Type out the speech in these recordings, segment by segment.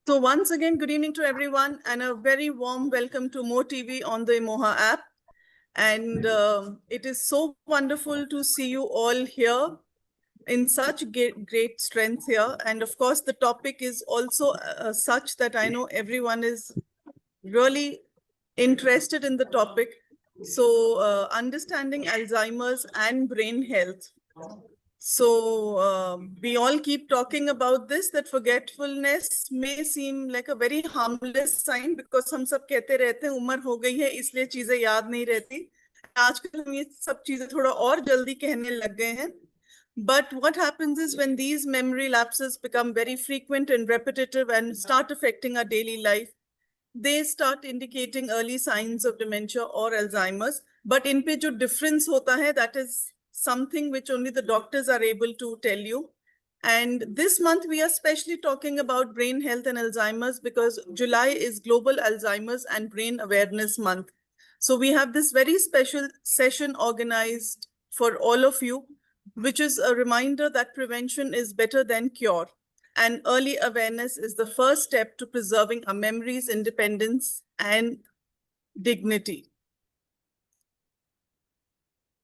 So once again, good evening to everyone and a very warm welcome to More TV on the Emoha app. And it is so wonderful to see you all here in such great strength here. And of course, the topic is also such that I know everyone is really interested in the topic. So understanding Alzheimer's and brain health. So we all keep talking about this, that forgetfulness may seem like a very harmless sign because हम सब कहते रहते हैं उम्र हो गई है इसलिए चीजें याद नहीं रहती. आजकल हम ये सब चीजें थोड़ा और जल्दी कहने लग गए हैं. But what happens is when these memory lapses become very frequent and repetitive and start affecting our daily life, they start indicating early signs of dementia or Alzheimer's. But in pe jo difference hota hai, that is something which only the doctors are able to tell you. And this month we are specially talking about brain health and Alzheimer's because July is Global Alzheimer's and Brain Awareness Month. So we have this very special session organized for all of you, which is a reminder that prevention is better than cure. And early awareness is the first step to preserving our memories, independence, and dignity.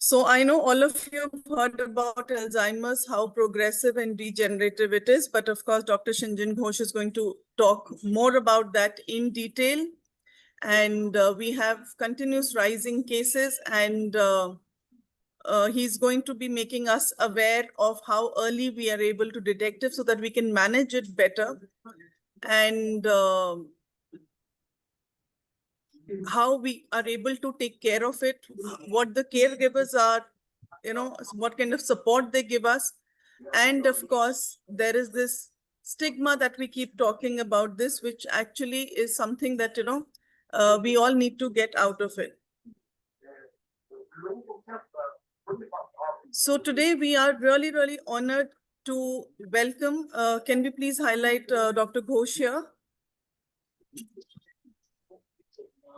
So I know all of you have heard about Alzheimer's, how progressive and degenerative it is. But of course, Dr. Sinjan Ghosh is going to talk more about that in detail. And we have continuous rising cases and he's going to be making us aware of how early we are able to detect it so that we can manage it better. And how we are able to take care of it, what the caregivers are, what kind of support they give us. And of course, there is this stigma that we keep talking about this, which actually is something that, we all need to get out of it. So today we are really, really honored to welcome, can we please highlight Dr. Ghosh here?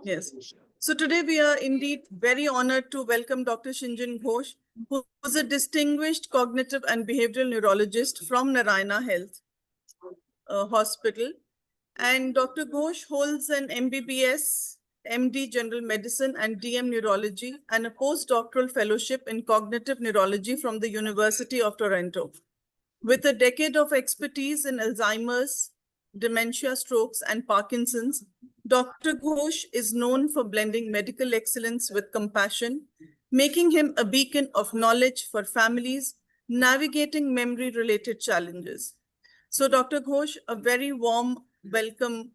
Yes. So today we are indeed very honored to welcome Dr. Sinjan Ghosh, who is a distinguished cognitive and behavioral neurologist from Narayan Health Hospital. And Dr. Ghosh holds an MBBS, MD General Medicine and DM Neurology and a postdoctoral fellowship in cognitive neurology from the University of Toronto. With a decade of expertise in Alzheimer's, dementia, strokes, and Parkinson's, Dr. Ghosh is known for blending medical excellence with compassion, making him a beacon of knowledge for families navigating memory-related challenges. So Dr. Ghosh, a very warm welcome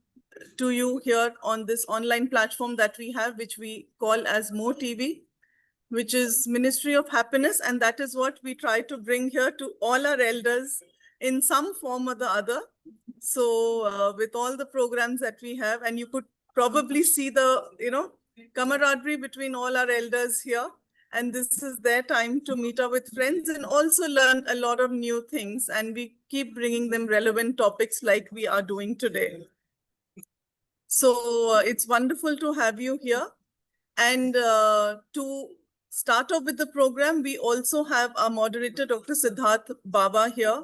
to you here on this online platform that we have, which we call as More TV, which is Ministry of Happiness. And that is what we try to bring here to all our elders in some form or the other. So with all the programs that we have, and you could probably see the, camaraderie between all our elders here. And this is their time to meet up with friends and also learn a lot of new things. And we keep bringing them relevant topics like we are doing today. So it's wonderful to have you here. And to start off with the program, we also have our moderator, Dr. Siddharth Baba here.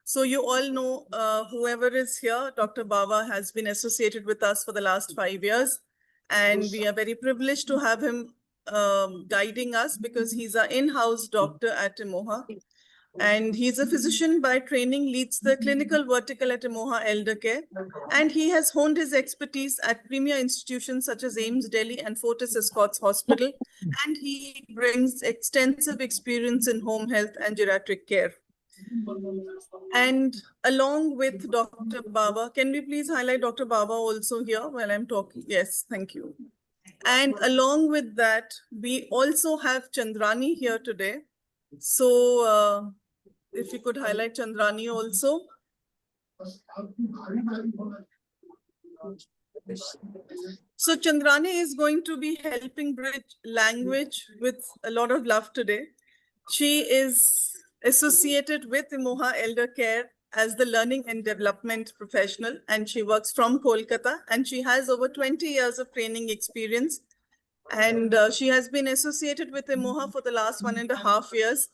So you all know whoever is here, Dr. Baba has been associated with us for the last 5 years. And we are very privileged to have him guiding us because he's our in-house doctor at Emoha. And he's a physician by training, leads the clinical vertical at Emoha Eldercare. And he has honed his expertise at premier institutions such as AIIMS Delhi and Fortis Escorts Hospital. And he brings extensive experience in home health and geriatric care. And along with Dr. Baba, can we please highlight Dr. Baba also here while I'm talking? Yes, thank you. And along with that, we also have Chandrani here today. So if you could highlight Chandrani also. So Chandrani is going to be helping bridge language with a lot of love today. She is associated with Emoha Eldercare as the learning and development professional, and she works from Kolkata, and she has over 20 years of training experience. And she has been associated with Emoha for the last 1.5 years.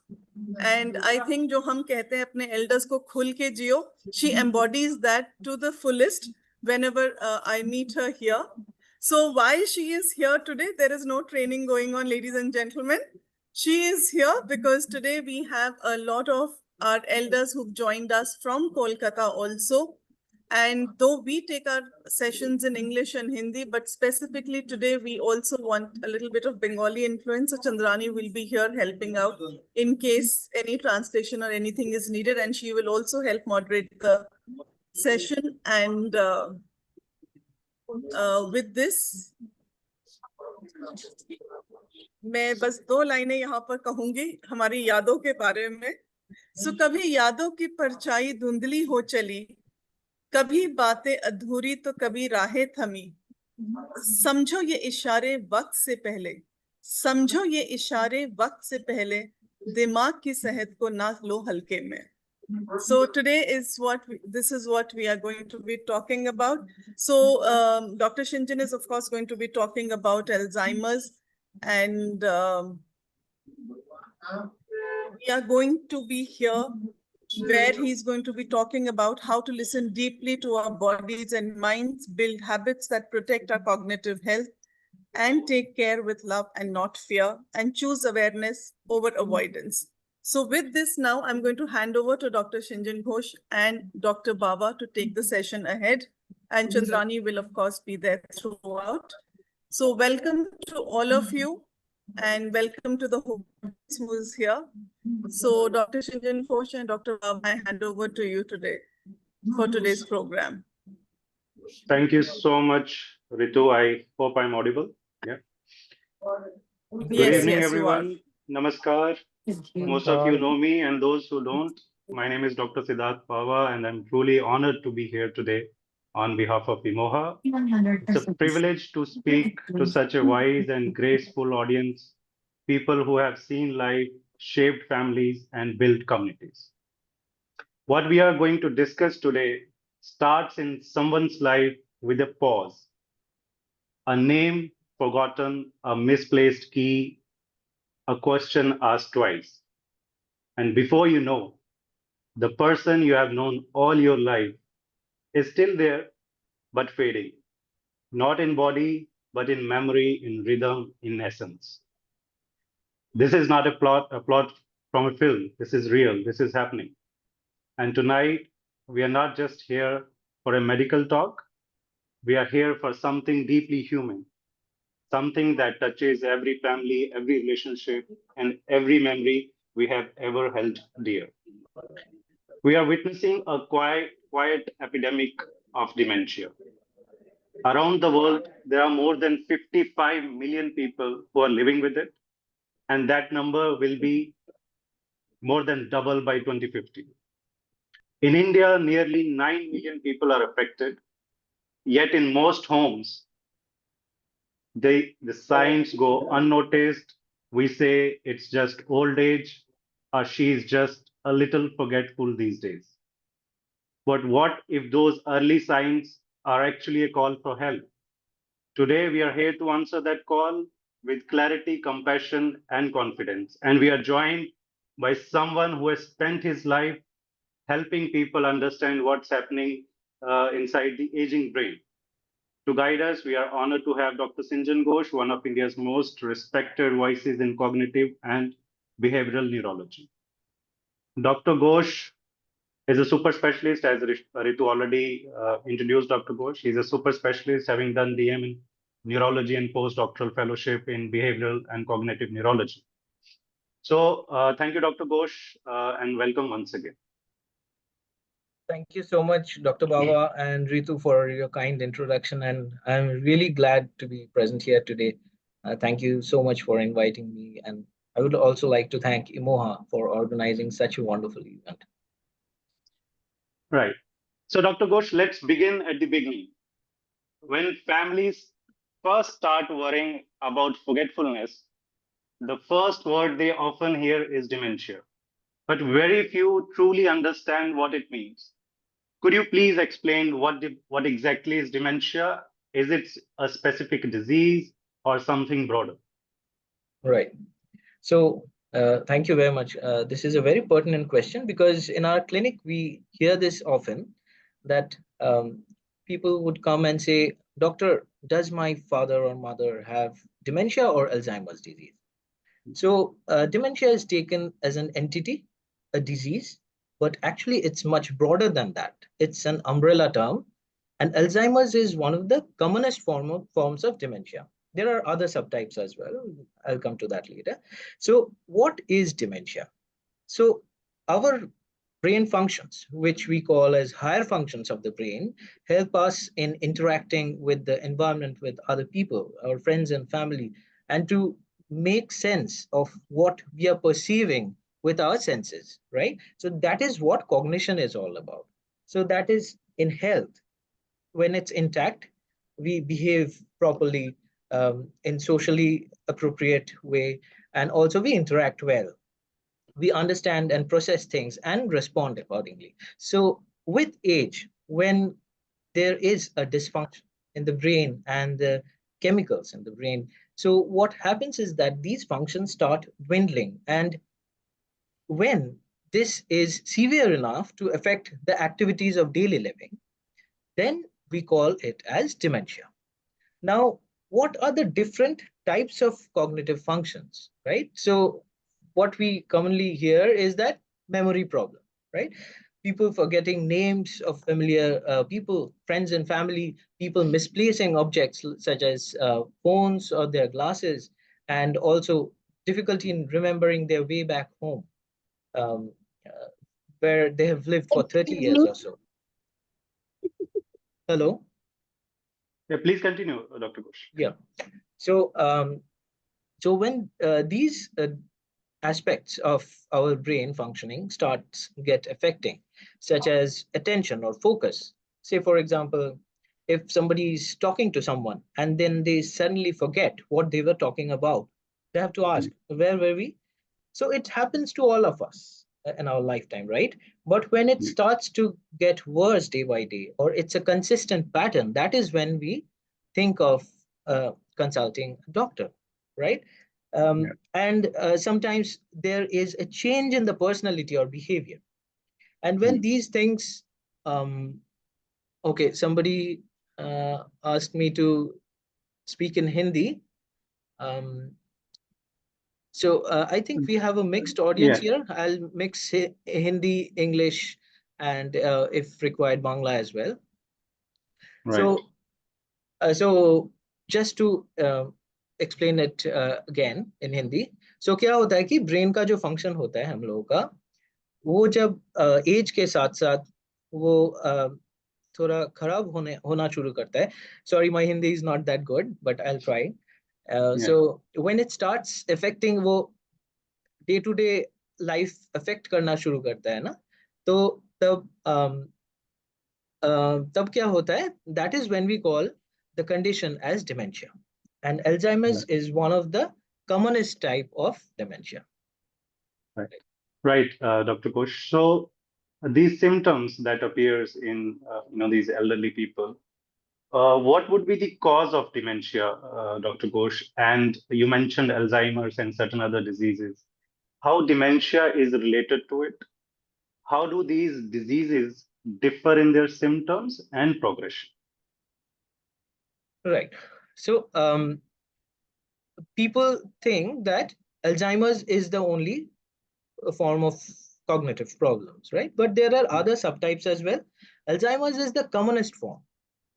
And I think जो हम कहते हैं अपने elders को खुल के जियो, she embodies that to the fullest whenever I meet her here. So why she is here today, there is no training going on, ladies and gentlemen. She is here because today we have a lot of our elders who've joined us from Kolkata also. And though we take our sessions in English and Hindi, but specifically today, we also want a little bit of Bengali influence. So Chandrani will be here helping out in case any translation or anything is needed. And she will also help moderate the session. And with this, मैं बस 2 लाइनें यहाँ पर कहूंगी हमारी यादों के बारे में. सो कभी यादों की परछाई धुंधली हो चली, कभी बातें अधूरी तो कभी राहें थमी. समझो ये इशारे वक्त से पहले, समझो ये इशारे वक्त से पहले, दिमाग की सेहत को ना लो हल्के में. So today is this is what we are going to be talking about. So Dr. Sinjan is of course going to be talking about Alzheimer's, and we are going to be here where he's going to be talking about how to listen deeply to our bodies and minds, build habits that protect our cognitive health, and take care with love and not fear, and choose awareness over avoidance. So with this now, I'm going to hand over to Dr. Sinjan Ghosh and Dr. Baba to take the session ahead. And Chandrani will, of course, be there throughout. So welcome to all of you, and welcome to the host who is here. So Dr. Sinjan Ghosh and Dr. Baba, I hand over to you today for today's program. Thank you so much, Ritu. I hope I'm audible. Yeah. Good evening, everyone. Namaskar. Most of you know me, and those who don't, my name is Dr. Siddharth Pava, and I'm truly honored to be here today on behalf of Emoha. It's a privilege to speak to such a wise and graceful audience, people who have seen life, shaped families, and built communities. What we are going to discuss today starts in someone's life with a pause, a name forgotten, a misplaced key, a question asked twice. And before you know, the person you have known all your life is still there, but fading, not in body, but in memory, in rhythm, in essence. This is not a plot from a film. This is real. This is happening. And tonight, we are not just here for a medical talk. We are here for something deeply human, something that touches every family, every relationship, and every memory we have ever held dear. We are witnessing a quiet epidemic of dementia. Around the world, there are more than 55 million people who are living with it, and that number will be more than double by 2050. In India, nearly 9 million people are affected, yet in most homes, the signs go unnoticed. We say it's just old age, or she's just a little forgetful these days. But what if those early signs are actually a call for help? Today, we are here to answer that call with clarity, compassion, and confidence. And we are joined by someone who has spent his life helping people understand what's happening inside the aging brain. To guide us, we are honored to have Dr. Sinjan Ghosh, one of India's most respected voices in cognitive and behavioral neurology. Dr. Ghosh is a super specialist, as Ritu already introduced Dr. Ghosh. He's a super specialist, having done DM in neurology and postdoctoral fellowship in behavioral and cognitive neurology. So thank you, Dr. Ghosh, and welcome once again. Thank you so much, Dr. Baba and Ritu, for your kind introduction. And I'm really glad to be present here today. Thank you so much for inviting me. And I would also like to thank Emoha for organizing such a wonderful event. Right. So, Dr. Ghosh, let's begin at the beginning. When families first start worrying about forgetfulness, the first word they often hear is dementia. But very few truly understand what it means. Could you please explain what exactly is dementia? Is it a specific disease or something broader? Right. So thank you very much. This is a very pertinent question because in our clinic, we hear this often that people would come and say, Doctor, does my father or mother have dementia or Alzheimer's disease? So dementia is taken as an entity, a disease, but actually it's much broader than that. It's an umbrella term, and Alzheimer's is one of the commonest forms of dementia. There are other subtypes as well. I'll come to that later. So what is dementia? So our brain functions, which we call as higher functions of the brain, help us in interacting with the environment, with other people, our friends and family, and to make sense of what we are perceiving with our senses, right? So that is what cognition is all about. So that is in health. When it's intact, we behave properly in socially appropriate way, and also we interact well, we understand and process things and respond accordingly. So with age, when there is a dysfunction in the brain and the chemicals in the brain, so what happens is that these functions start dwindling. And when this is severe enough to affect the activities of daily living, then we call it as dementia. Now, what are the different types of cognitive functions, right? So what we commonly hear is that memory problem, right? People forgetting names of familiar people, friends and family, people misplacing objects such as phones or their glasses, and also difficulty in remembering their way back home, um, uh, where they have lived for 30 years or so. Hello? Yeah, please continue, Dr. Ghosh. Yeah. So, so when these aspects of our brain functioning starts get affecting, such as attention or focus. Say, for example, if somebody is talking to someone and then they suddenly forget what they were talking about, they have to ask, where were we? So it happens to all of us in our lifetime, right? But when it starts to get worse day by day, or it's a consistent pattern, that is when we think of consulting a doctor, right? And sometimes there is a change in the personality or behavior. And when these things, okay, somebody asked me to speak in Hindi. Um, So I think we have a mixed audience Yeah, here. I'll mix Hindi, English, and if required, Bangla as well. right. So, so just to explain it again in Hindi. So क्या होता है कि brain का जो function होता है हम लोगों का, वो जब एज के साथ साथ वो थोड़ा खराब होना शुरू करता है. Sorry, my Hindi is not that good, but I'll try. Yeah, So when it starts affecting वो day to day life affect करना शुरू करता है ना, तो तब तब क्या होता है, that is when we call the condition as dementia, and Alzheimer's is one of the commonest type of dementia. right. Right, Dr. Ghosh. So these symptoms that appears in these elderly people, what would be the cause of dementia, Dr. Ghosh? And you mentioned Alzheimer's and certain other diseases. How dementia is related to it? How do these diseases differ in their symptoms and progression? Right. So people think that Alzheimer's is the only form of cognitive problems, right? But there are other subtypes as well. Alzheimer's is the commonest form,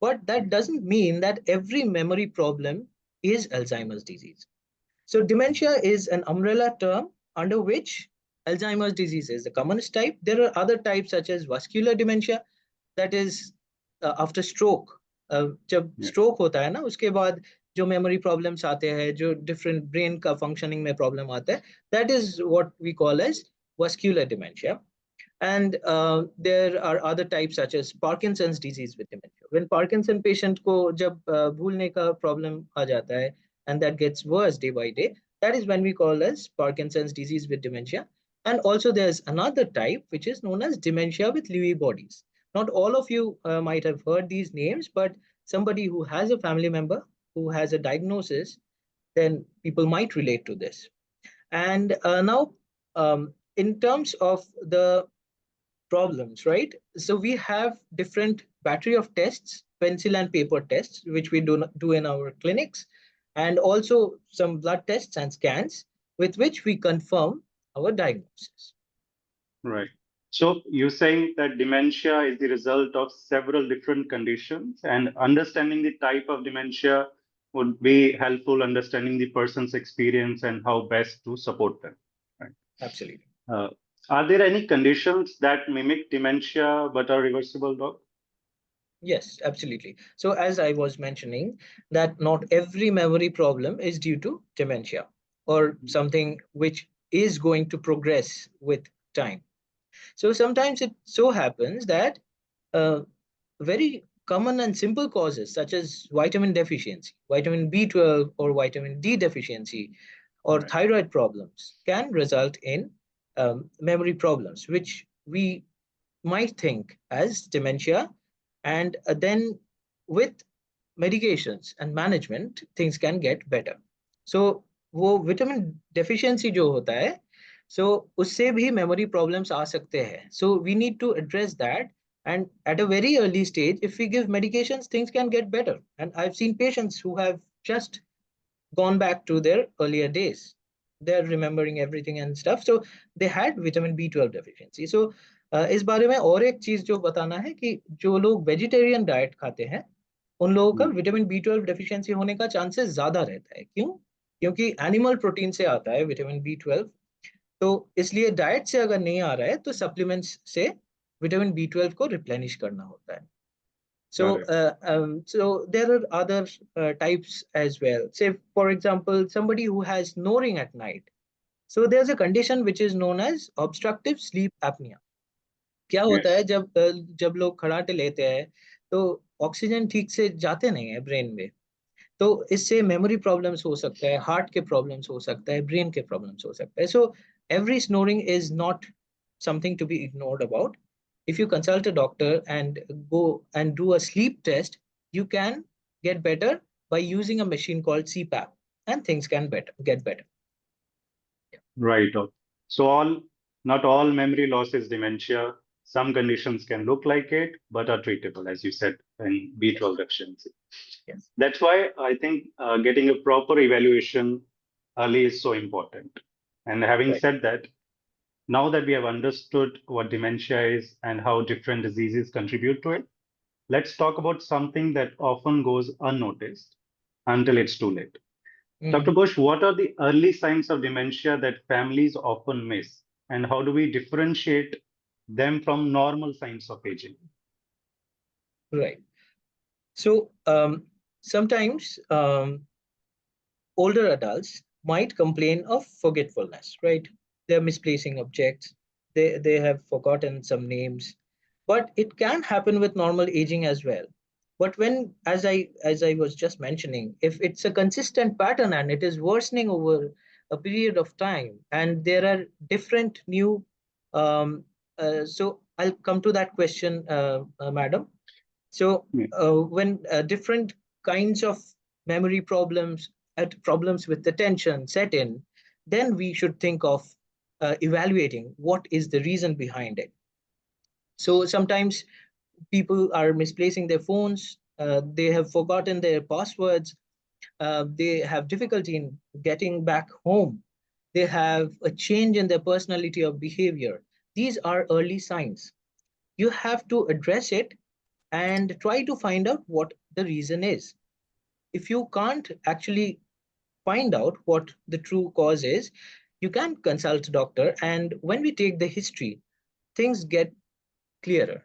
but that doesn't mean that every memory problem is Alzheimer's disease. So dementia is an umbrella term under which Alzheimer's disease is the commonest type. There are other types such as vascular dementia, that is after stroke. जब Yeah, stroke होता है ना, उसके बाद जो memory problems आते हैं, जो different brain का functioning में problem आता है, that is what we call as vascular dementia. And there are other types such as Parkinson's disease with dementia. When Parkinson patient को जब भूलने का problem आ जाता है, and that gets worse day by day, that is when we call as Parkinson's disease with dementia. And also there's another type which is known as dementia with Lewy bodies. Not all of you might have heard these names, but somebody who has a family member who has a diagnosis, then people might relate to this. And now, in terms of the problems, right? So we have different battery of tests pencil and paper tests, which we do in our clinics, and also some blood tests and scans with which we confirm our diagnosis. Right. So you're saying that dementia is the result of several different conditions, and understanding the type of dementia would be helpful understanding the person's experience and how best to support them. Right. Absolutely. Are there any conditions that mimic dementia but are reversible, Doc? Yes, absolutely. So as I was mentioning, that not every memory problem is due to dementia or something which is going to progress with time. So sometimes it so happens that very common and simple causes such as vitamin deficiency, vitamin B12 or vitamin D deficiency, or Right. thyroid problems can result in memory problems, which we might think as dementia. And then with medications and management, things can get better. So वो vitamin deficiency जो होता है, so उससे भी memory problems आ सकते हैं. So we need to address that. And at a very early stage, if we give medications, things can get better. And I've seen patients who have just gone back to their earlier days. They're remembering everything and stuff. So they had vitamin B12 deficiency. So इस बारे में और एक चीज जो बताना है कि जो लोग वेजिटेरियन डाइट खाते हैं उन लोगों का विटामिन B12 डेफिशिएंसी होने का चांसेस ज्यादा रहता है. क्यों? क्योंकि एनिमल प्रोटीन से आता है विटामिन B12. तो इसलिए डाइट से अगर नहीं आ रहा है तो सप्लीमेंट्स से विटामिन B12 को रिप्लेनिश करना होता है. So there are other types as well. Say, for example, somebody who has snoring at night. So there's a condition which is known as obstructive sleep apnea. क्या होता है जब लोग खराटे लेते हैं तो ऑक्सीजन ठीक से जाते नहीं है ब्रेन में, तो इससे मेमोरी प्रॉब्लम्स हो सकता है, हार्ट के प्रॉब्लम्स हो सकता है, ब्रेन के प्रॉब्लम्स हो सकता है. So every snoring is not something to be ignored about. If you consult a doctor and go and do a sleep test, you can get better by using a machine called CPAP, and things can get better. Right. So not all memory loss is dementia. Some conditions can look like it, but are treatable, as you said, in B12 deficiency. Yes. That's why I think getting a proper evaluation early is so important. And having said that, now that we have understood what dementia is and how different diseases contribute to it, let's talk about something that often goes unnoticed until it's too late. Dr. Ghosh, what are the early signs of dementia that families often miss, and how do we differentiate them from normal signs of aging? Right. So sometimes older adults might complain of forgetfulness, right? They're misplacing objects, they have forgotten some names, but it can happen with normal aging as well. But when, as I was just mentioning, if it's a consistent pattern and it is worsening over a period of time, and there are different new, so I'll come to that question, madam. So when different kinds of memory problems, problems with attention set in, then we should think of evaluating what is the reason behind it. So sometimes people are misplacing their phones, they have forgotten their passwords, they have difficulty in getting back home, they have a change in their personality or behavior. These are early signs. You have to address it and try to find out what the reason is. If you can't actually find out what the true cause is, you can consult a doctor. And when we take the history, things get clearer.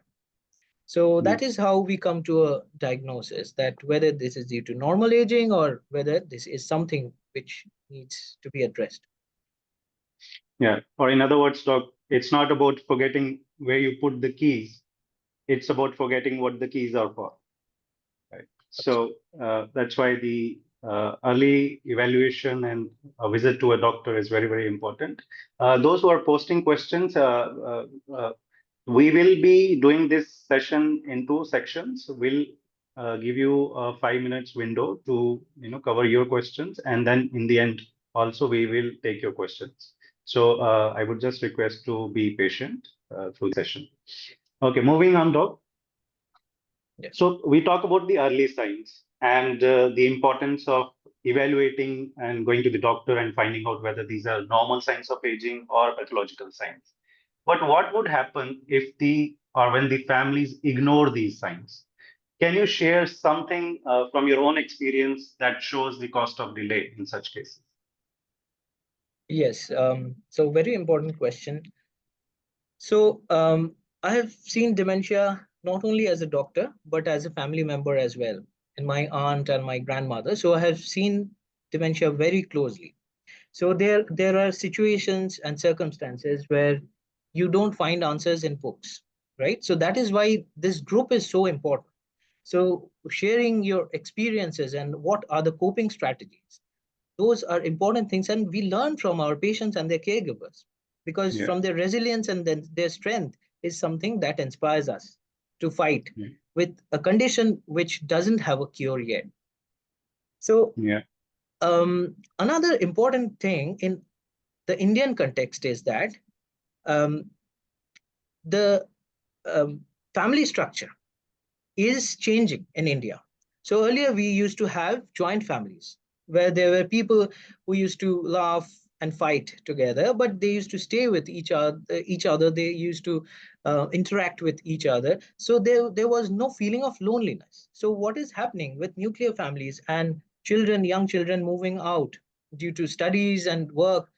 So that is how we come to a diagnosis, that whether this is due to normal aging or whether this is something which needs to be addressed. Yeah, or in other words, Doc, it's not about forgetting where you put the keys. It's about forgetting what the keys are for. Right. So that's why the early evaluation and a visit to a doctor is very, very important. Those who are posting questions, we will be doing this session in two sections. We'll give you a 5 minutes window to cover your questions, and then in the end also we will take your questions. So I would just request to be patient through the session. Okay, moving on, Doc. So we talk about the early signs and the importance of evaluating and going to the doctor and finding out whether these are normal signs of aging or pathological signs. But what would happen if the or when the families ignore these signs? Can you share something from your own experience that shows the cost of delay in such cases? Yes. So very important question. So I have seen dementia not only as a doctor, but as a family member as well, and my aunt and my grandmother. So I have seen dementia very closely. So there are situations and circumstances where you don't find answers in books, right? So that is why this group is so important. So sharing your experiences and what are the coping strategies, those are important things, and we learn from our patients and their caregivers, because Yeah, from their resilience and then their strength is something that inspires us to fight yeah, with a condition which doesn't have a cure yet. So yeah, another important thing in the Indian context is that um, the um, family structure is changing in India. So earlier we used to have joint families where there were people who used to laugh and fight together, but they used to stay with each other. They used to interact with each other. So there was no feeling of loneliness. So what is happening with nuclear families and children, young children moving out due to studies and work?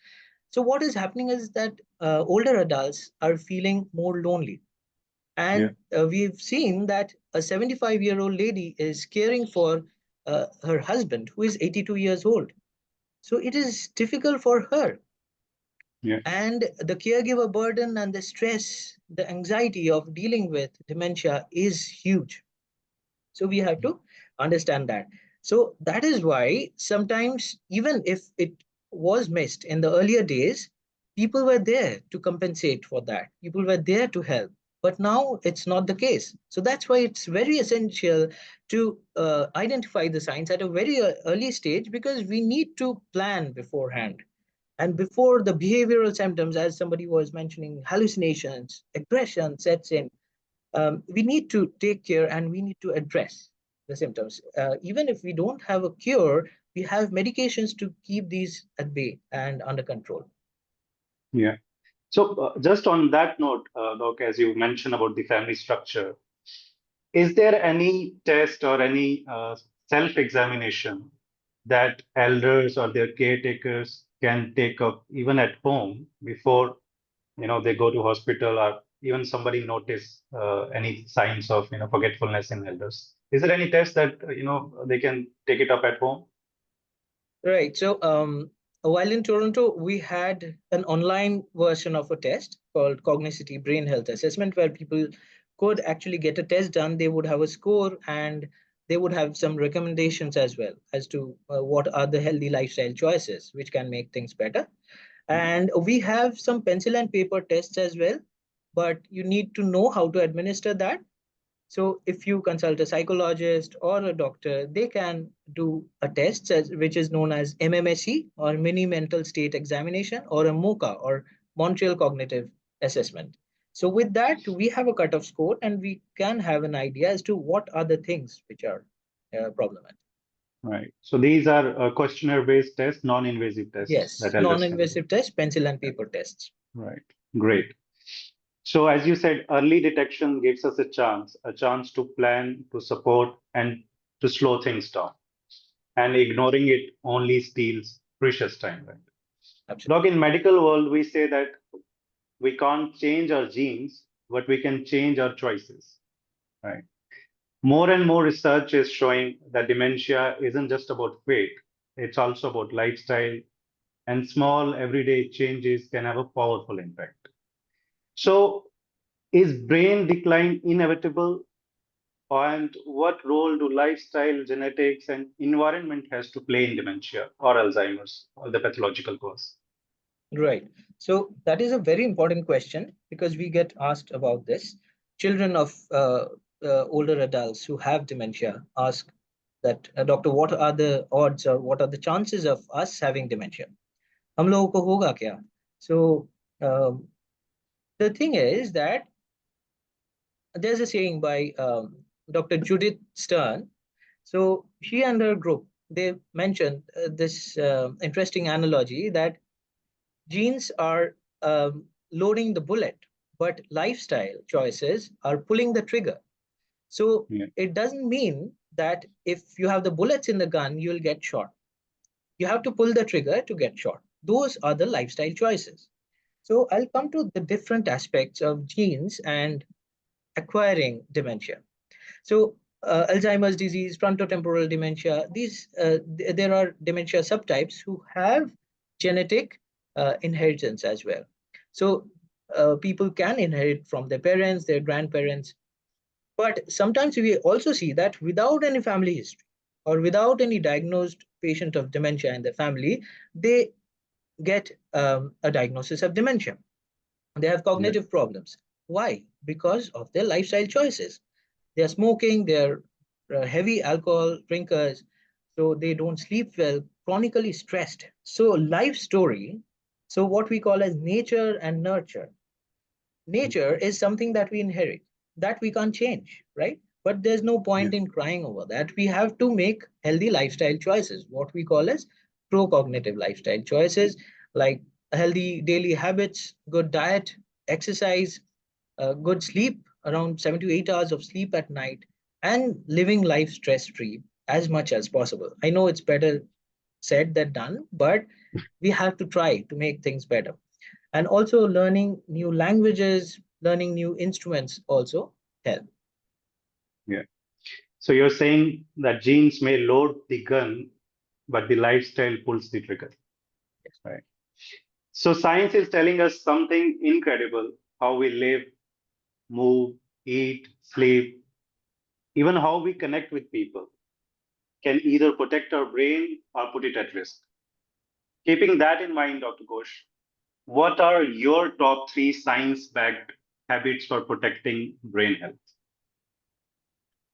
So what is happening is that older adults are feeling more lonely, yeah, and we've seen that a 75-year-old lady is caring for her husband, who is 82 years old. So it is difficult for her. yeah, And the caregiver burden and the stress, the anxiety of dealing with dementia is huge. So we have to understand that. So that is why sometimes, even if it was missed in the earlier days, people were there to compensate for that. People were there to help. But now it's not the case. So that's why it's very essential to identify the signs at a very early stage, because we need to plan beforehand. And before the behavioral symptoms, as somebody was mentioning, hallucinations, aggression sets in, we need to take care and we need to address the symptoms. Even if we don't have a cure, we have medications to keep these at bay and under control. yeah. So just on that note, Doc, as you mentioned about the family structure, is there any test or any self-examination that elders or their caretakers can take up even at home before they go to hospital, or even somebody notice any signs of forgetfulness in elders? Is there any test that they can take it up at home? Right. So while in Toronto, we had an online version of a test called Cognitive Brain Health Assessment, where people could actually get a test done. They would have a score, and they would have some recommendations as well as to what are the healthy lifestyle choices which can make things better. And we have some pencil and paper tests as well, but you need to know how to administer that. So if you consult a psychologist or a doctor, they can do a test which is known as MMSE, or Mini Mental State Examination, or a MOCA, or Montreal Cognitive Assessment. So with that, we have a cutoff score and we can have an idea as to what are the things which are problematic. Right. So these are questionnaire-based tests, non-invasive tests Yes, that elders can do. non-invasive tests, pencil and Yeah. paper tests. Right. Great. So as you said, early detection gives us a chance to plan, to support, and to slow things down. And ignoring it only steals precious time, right? Absolutely. Doc, in medical world, we say that we can't change our genes, but we can change our choices, right? More and more research is showing that dementia isn't just about fate, it's also about lifestyle, and small everyday changes can have a powerful impact. So, is brain decline inevitable? And what role do lifestyle, genetics, and environment has to play in dementia or Alzheimer's or the pathological cause? Right. So that is a very important question, because we get asked about this. Children of older adults who have dementia ask that, doctor, what are the odds or what are the chances of us having dementia? हम लोगों को होगा क्या? So the thing is that there's a saying by Dr. Judith Stern. So she and her group, they mentioned this interesting analogy that genes are loading the bullet, but lifestyle choices are pulling the trigger. So it doesn't mean that if you have the bullets in the gun, you'll get shot. You have to pull the trigger to get shot. Those are the lifestyle choices. So I'll come to the different aspects of genes and acquiring dementia. So Alzheimer's disease, frontotemporal dementia, there are dementia subtypes who have genetic inheritance as well. So people can inherit from their parents, their grandparents, but sometimes we also see that without any family history or without any diagnosed patient of dementia in the family, they get a diagnosis of dementia. They have cognitive problems. Why? Because of their lifestyle choices. They're smoking, they're heavy alcohol drinkers, so they don't sleep well, chronically stressed. So life story, so what we call as nature and nurture. Nature is something that we inherit, that we can't change, right? But there's no point in crying over that. We have to make healthy lifestyle choices, what we call as pro-cognitive lifestyle choices, like healthy daily habits, good diet, exercise, good sleep, around 7 to 8 hours of sleep at night, and living life stress-free as much as possible. I know it's better said than done, but we have to try to make things better. And also learning new languages, learning new instruments also help. Yeah. So you're saying that genes may load the gun, but the lifestyle pulls the trigger. Right. So science is telling us something incredible: how we live, move, eat, sleep, even how we connect with people can either protect our brain or put it at risk. Keeping that in mind, Dr. Ghosh, what are your top 3 science-backed habits for protecting brain health?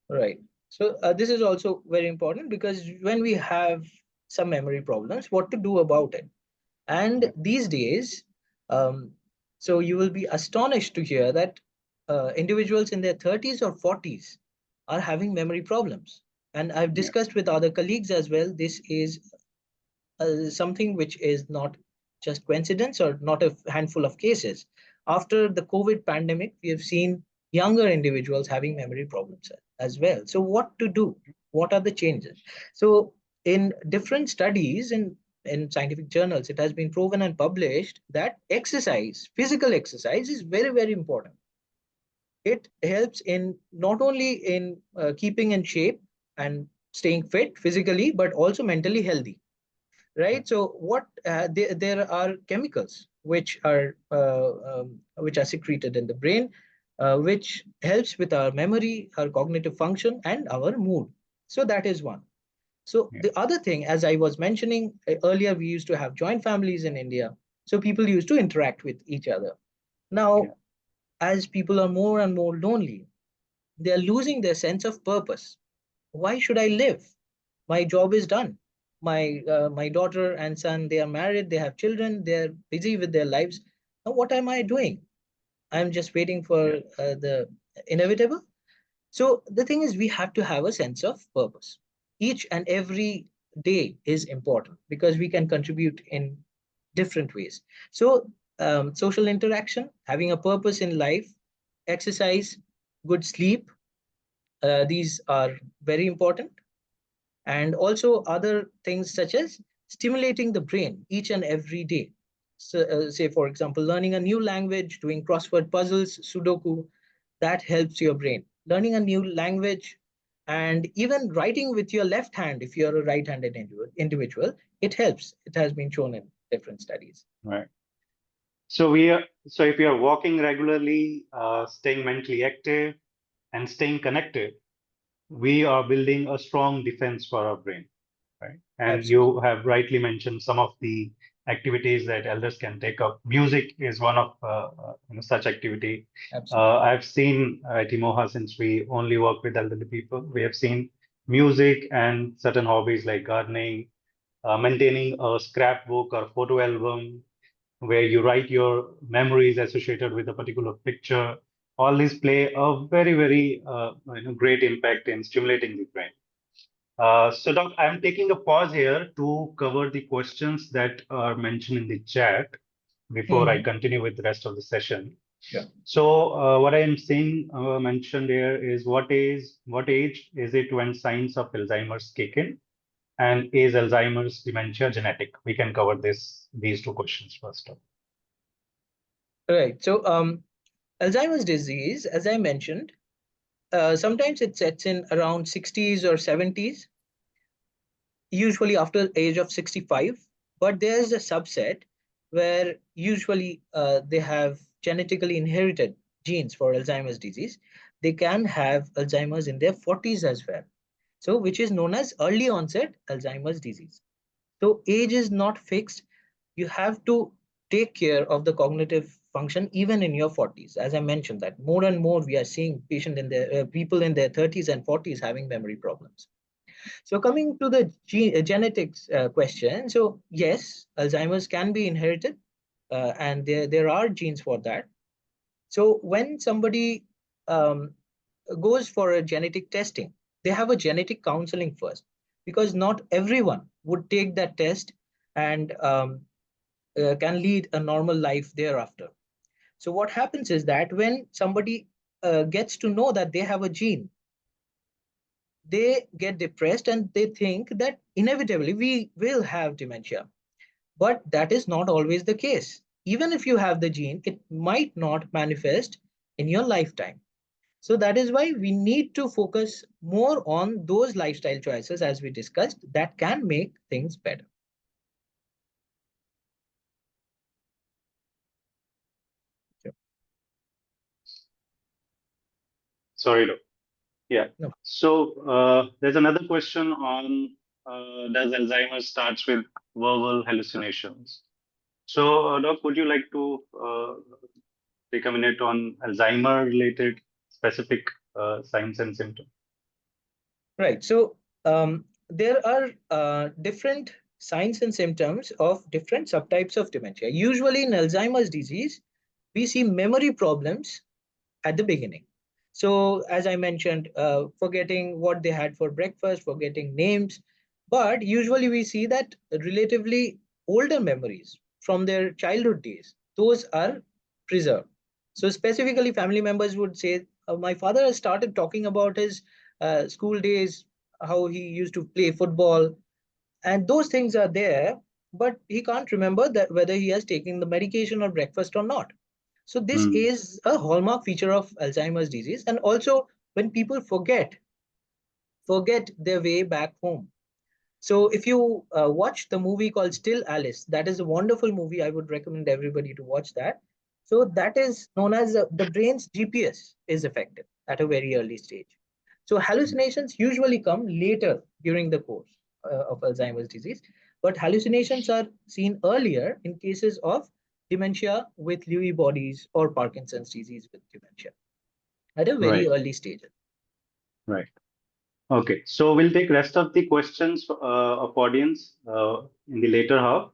Right. So this is also very important because when we have some memory problems, what to do about it? And these days, um, so you will be astonished to hear that individuals in their 30s or 40s are having memory problems. And I've discussed with other colleagues as well. This is something which is not just coincidence or not a handful of cases. After the COVID pandemic, we have seen younger individuals having memory problems as well. So what to do? What are the changes? So in different studies in scientific journals, it has been proven and published that exercise, physical exercise is very, very important. It helps in not only in keeping in shape and staying fit physically, but also mentally healthy, right? So what there are chemicals which are secreted in the brain, which helps with our memory, our cognitive function, and our mood. So that is one. So the other thing, as I was mentioning earlier, we used to have joint families in India. So people used to interact with each other. Now, as people are more and more lonely, they are losing their sense of purpose. Why should I live? My job is done. My daughter and son, they are married, they have children, they're busy with their lives. Now what am I doing? I'm just waiting for the inevitable. So the thing is, we have to have a sense of purpose. Each and every day is important because we can contribute in different ways. So social interaction, having a purpose in life, exercise, good sleep, these are very important. And also other things such as stimulating the brain each and every day. So, say, for example, learning a new language, doing crossword puzzles, Sudoku, that helps your brain. Learning a new language and even writing with your left hand, if you're a right-handed individual, it helps. It has been shown in different studies. Right. So if we are walking regularly, staying mentally active, and staying connected, we are building a strong defense for our brain, right? And Absolutely. you have rightly mentioned some of the activities that elders can take up. Music is one of such activity. I've seen at Emoha, since we only work with elderly people, we have seen music and certain hobbies like gardening, maintaining a scrapbook or photo album where you write your memories associated with a particular picture, all these play a very, very great impact in stimulating the brain. So, Doc, I'm taking a pause here to cover the questions that are mentioned in the chat before I continue with the rest of the session. Yeah. So, what I am seeing mentioned here is what age is it when signs of Alzheimer's kick in, and is Alzheimer's dementia genetic? We can cover these two questions first. Right. So, Alzheimer's disease, as I mentioned, sometimes it sets in around 60s or 70s, usually after the age of 65. But there's a subset where usually they have genetically inherited genes for Alzheimer's disease. They can have Alzheimer's in their 40s as well. So, which is known as early onset Alzheimer's disease. So, age is not fixed. You have to take care of the cognitive function even in your 40s. As I mentioned, that more and more we are seeing people in their 30s and 40s having memory problems. So coming to the genetics question, so yes, Alzheimer's can be inherited, and there are genes for that. So when somebody um, goes for a genetic testing, they have a genetic counseling first, because not everyone would take that test and can lead a normal life thereafter. So what happens is that when somebody gets to know that they have a gene, they get depressed and they think that inevitably we will have dementia. But that is not always the case. Even if you have the gene, it might not manifest in your lifetime. So that is why we need to focus more on those lifestyle choices, as we discussed, that can make things better. Sorry, Doc. Yeah. No. So there's another question on does Alzheimer's starts with verbal hallucinations? So, Doc, would you like to take a minute on Alzheimer-related specific signs and symptoms? Right. So there are different signs and symptoms of different subtypes of dementia. Usually in Alzheimer's disease, we see memory problems at the beginning. So as I mentioned, forgetting what they had for breakfast, forgetting names. But usually we see that relatively older memories from their childhood days, those are preserved. So specifically family members would say, my father has started talking about his school days, how he used to play football, and those things are there, but he can't remember that whether he has taken the medication or breakfast or not. So this is a hallmark feature of Alzheimer's disease. And also when people forget their way back home. So if you watch the movie called Still Alice, that is a wonderful movie. I would recommend everybody to watch that. So that is known as the brain's GPS is affected at a very early stage. So hallucinations usually come later during the course of Alzheimer's disease, but hallucinations are seen earlier in cases of dementia with Lewy bodies or Parkinson's disease with dementia at a very Right. early stage. Right. Okay. So we'll take rest of the questions of audience in the later half,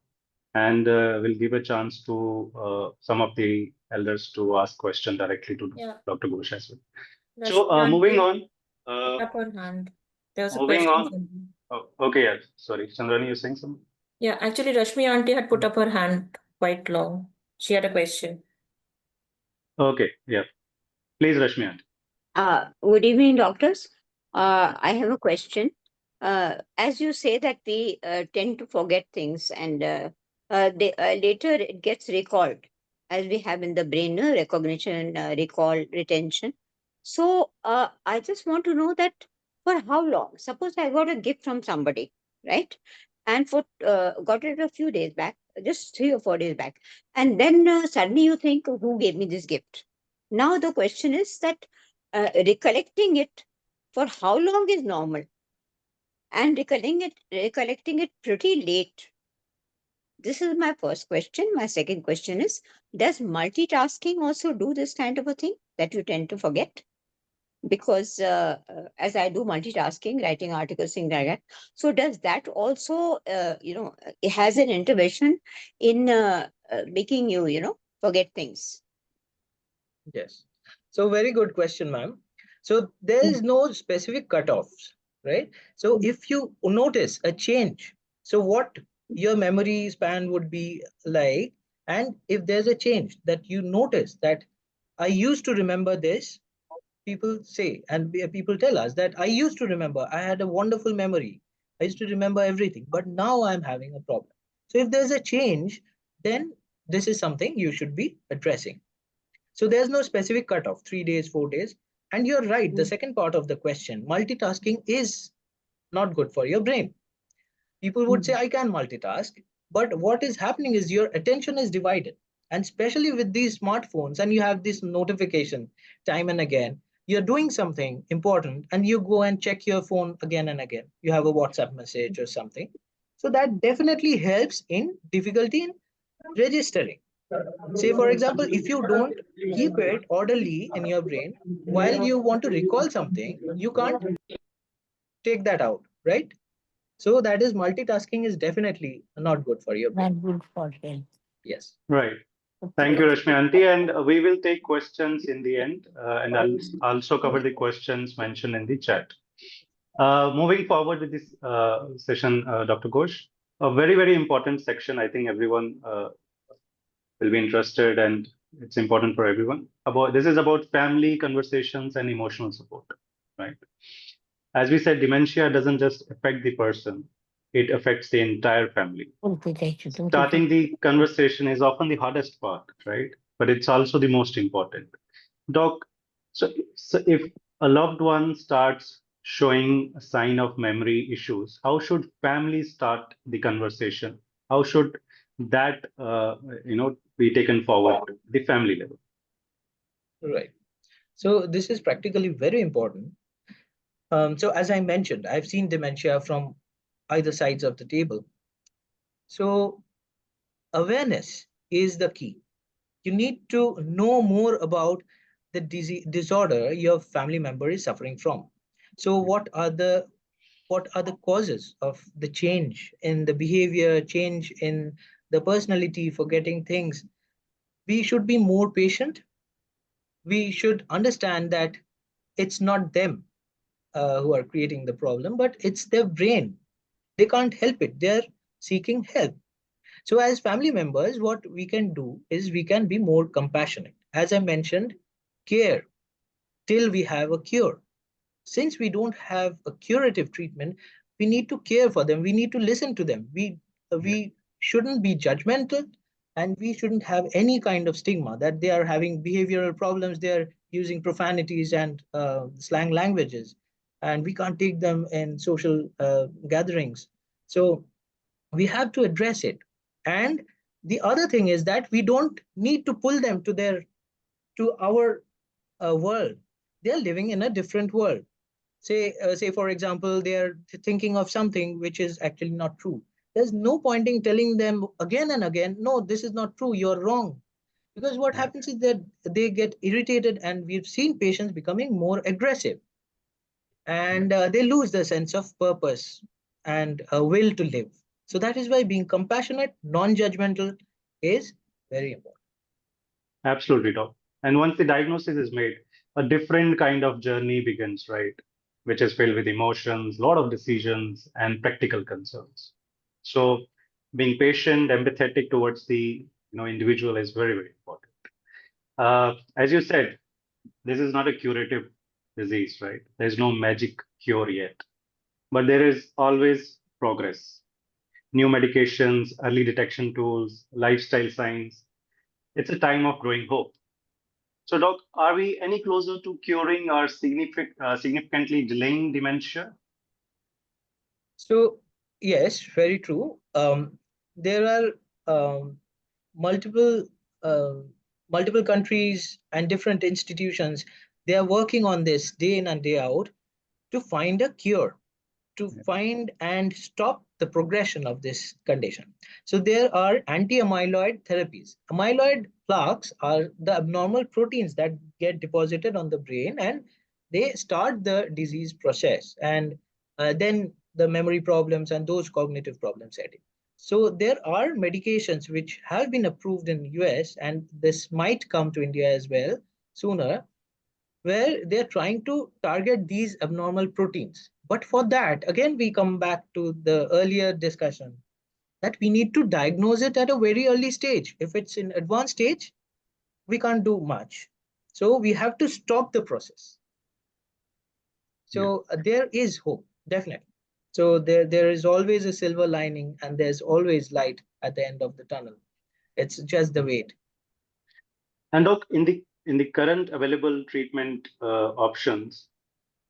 and we'll give a chance to some of the elders to ask question directly to Dr. Ghosh as well. So moving on. Up her hand. There was a Moving question. on. Oh, okay, yeah. Sorry, Chandrani, you're saying something? Yeah, actually, Rashmi auntie had put up her hand quite long. She had a question. Okay, yeah. Please, Rashmi aunty. Good evening, doctors. I have a question. As you say that we tend to forget things, and later it gets recalled, as we have in the brain, recognition, recall, retention. So I just want to know that for how long? Suppose I got a gift from somebody, right? And for got it a few days back, just 3 or 4 days back, and then suddenly you think, who gave me this gift? Now the question is that recollecting it for how long is normal, and recollecting it pretty late. This is my first question. My second question is, does multitasking also do this kind of a thing that you tend to forget? Because as I do multitasking, writing articles, things like that, so does that also it has an intervention in making you forget things? Yes. So very good question, ma'am. So there is no specific cutoffs, right? So if you notice a change, so what your memory span would be like, and if there's a change that you notice that I used to remember this, people say, and people tell us that I used to remember, I had a wonderful memory. I used to remember everything, but now I'm having a problem. So if there's a change, then this is something you should be addressing. So there's no specific cutoff, 3 days, 4 days. And you're right, the second part of the question, multitasking is not good for your brain. People would say, I can multitask, but what is happening is your attention is divided. And especially with these smartphones, and you have this notification time and again, you're doing something important and you go and check your phone again and again. You have a WhatsApp message or something. So that definitely helps in difficulty in registering. Say, for example, if you don't keep it orderly in your brain, while you want to recall something, you can't take that out, right? So that is multitasking is definitely not good for your brain. Not good for health. Yes. Right. Thank you, Rashmi Aunty. And we will take questions in the end, and I'll also cover the questions mentioned in the chat. Moving forward with this session, Dr. Ghosh, a very, very important section. I think everyone will be interested, and it's important for everyone. This is about family conversations and emotional support, right? As we said, dementia doesn't just affect the person; it affects the entire family. Starting the conversation is often the hardest part, right? But it's also the most important. Doc, so if a loved one starts showing a sign of memory issues, how should families start the conversation? How should that be taken forward to the family level? Right. So this is practically very important. So as I mentioned, I've seen dementia from either sides of the table. So awareness is the key. You need to know more about the disorder your family member is suffering from. So what are the causes of the change in the behavior, change in the personality, forgetting things? We should be more patient. We should understand that it's not them who are creating the problem, but it's their brain. They can't help it. They're seeking help. So, as family members, what we can do is we can be more compassionate. As I mentioned, care till we have a cure. Since we don't have a curative treatment, we need to care for them. We need to listen to them. We shouldn't be judgmental, and we shouldn't have any kind of stigma that they are having behavioral problems. They are using profanities and slang languages, and we can't take them in social gatherings. So we have to address it. And the other thing is that we don't need to pull them to our world. They're living in a different world. Say for example, they're thinking of something which is actually not true. There's no point in telling them again and again, no, this is not true, you're wrong. Because what happens is that they get irritated, and we've seen patients becoming more aggressive, and they lose the sense of purpose and a will to live. So that is why being compassionate, non-judgmental is very important. Absolutely, Doc. And once the diagnosis is made, a different kind of journey begins, right? Which is filled with emotions, a lot of decisions, and practical concerns. So being patient, empathetic towards the individual is very, very important. As you said, this is not a curative disease, right? There's no magic cure yet, but there is always progress. New medications, early detection tools, lifestyle signs. It's a time of growing hope. So, Doc, are we any closer to curing or significantly delaying dementia? So yes, very true. There are multiple uh, multiple countries and different institutions. They are working on this day in and day out to find a cure, to find and stop the progression of this condition. So there are anti-amyloid therapies. Amyloid plaques are the abnormal proteins that get deposited on the brain, and they start the disease process, and then the memory problems and those cognitive problems set in. So there are medications which have been approved in US, and this might come to India as well sooner, where they're trying to target these abnormal proteins. But for that, again, we come back to the earlier discussion that we need to diagnose it at a very early stage. If it's in advanced stage, we can't do much. So we have to stop the process. So there is hope, definitely. So there is always a silver lining, and there's always light at the end of the tunnel. It's just the wait. And Doc, in the current available treatment options,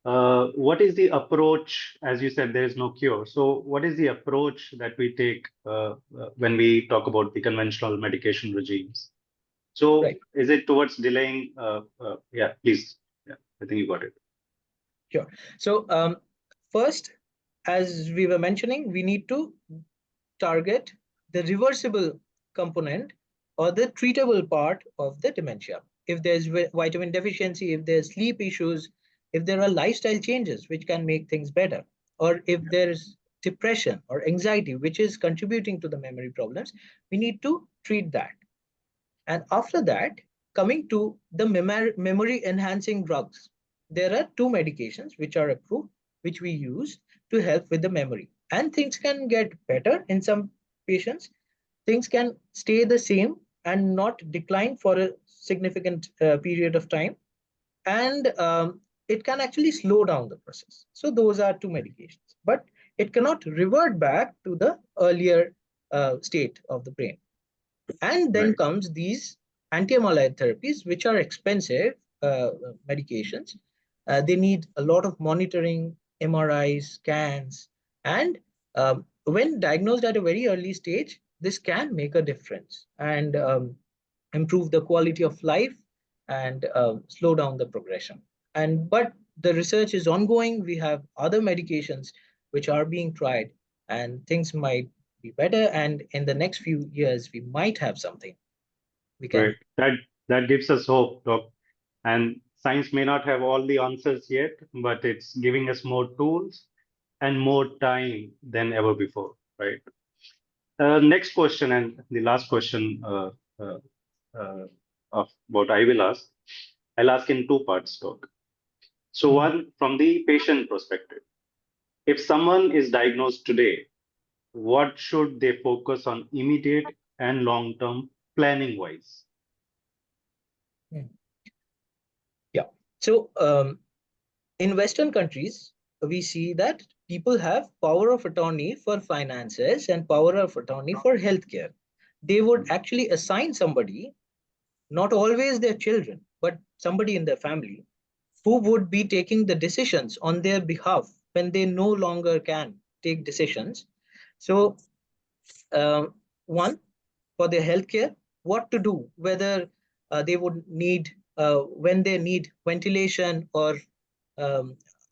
what is the approach? As you said, there is no cure. So what is the approach that we take when we talk about the conventional medication regimes? So Right. is it towards delaying? Yeah, please. Yeah, I think you got it. Sure. So first, as we were mentioning, we need to target the reversible component or the treatable part of the dementia. If there's vitamin deficiency, if there's sleep issues, if there are lifestyle changes which can make things better, or if there's depression or anxiety which is contributing to the memory problems, we need to treat that. And after that, coming to the memory enhancing drugs, there are two medications which are approved, which we use to help with the memory. And things can get better in some patients. Things can stay the same and not decline for a significant period of time. And it can actually slow down the process. So those are two medications, but it cannot revert back to the earlier state of the brain. And then comes these anti-amyloid therapies, which are expensive medications. They need a lot of monitoring, MRIs, scans, and when diagnosed at a very early stage, this can make a difference and improve the quality of life and slow down the progression. But the research is ongoing. We have other medications which are being tried, and things might be better. And in the next few years, we might have something we can. Right. That gives us hope, Doc. And science may not have all the answers yet, but it's giving us more tools and more time than ever before, right? Next question, and the last question uh, of what I will ask. I'll ask in two parts, Doc. So one, from the patient perspective, if someone is diagnosed today, what should they focus on immediate and long-term planning wise? Yeah. So in Western countries, we see that people have power of attorney for finances and power of attorney for healthcare. They would actually assign somebody, not always their children, but somebody in their family, who would be taking the decisions on their behalf when they no longer can take decisions. So, one, for their healthcare, what to do, whether they would need, when they need ventilation or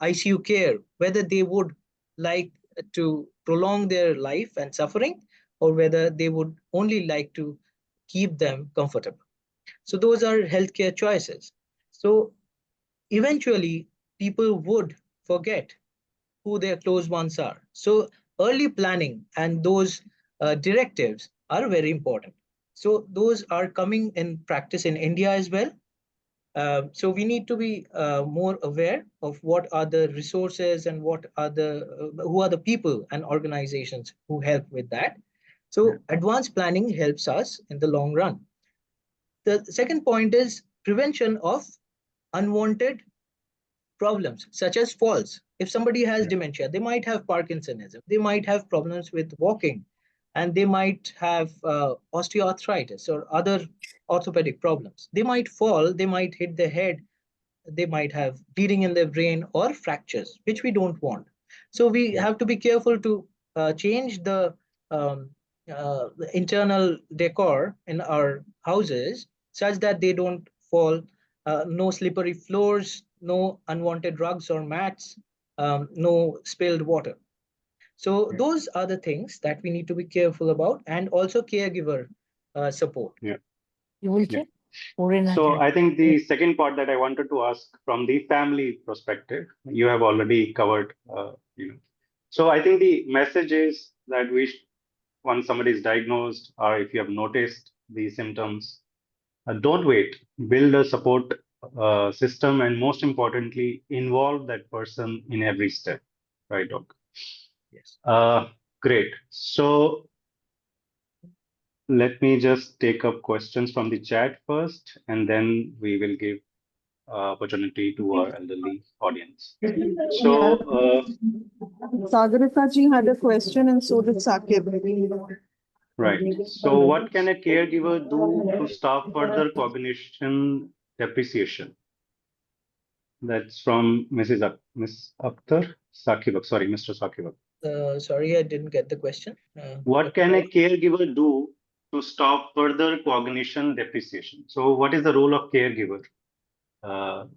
ICU care, whether they would like to prolong their life and suffering, or whether they would only like to keep them comfortable. So those are healthcare choices. So eventually, people would forget who their close ones are. So early planning and those directives are very important. So those are coming in practice in India as well. So we need to be more aware of what are the resources and what are the who are the people and organizations who help with that. So advanced planning helps us in the long run. The second point is prevention of unwanted problems such as falls. If somebody has dementia, they might have Parkinsonism, they might have problems with walking, and they might have osteoarthritis or other orthopedic problems. They might fall, they might hit their head, they might have bleeding in their brain or fractures, which we don't want. So we have to be careful to change um, the internal decor in our houses such that they don't fall, no slippery floors, no unwanted rugs or mats, no spilled water. So those are the things that we need to be careful about, and also caregiver support. Yeah. So I think the second part that I wanted to ask from the family perspective, you have already covered, So I think the message is that once somebody is diagnosed, or if you have noticed the symptoms, don't wait. Build a support system, and most importantly, involve that person in every step. Right, Doc? Yes. Great. So let me just take up questions from the chat first, and then we will give opportunity to our elderly audience. So, Sagarika ji had a question, and so did Sakib. right. So, what can a caregiver do to stop further cognition depreciation? That's from Miss Akhtar Sakibak. Sorry, Mr. Sakibak. Sorry, I didn't get the question. What can a caregiver do to stop further cognition depreciation? So, what is the role of caregiver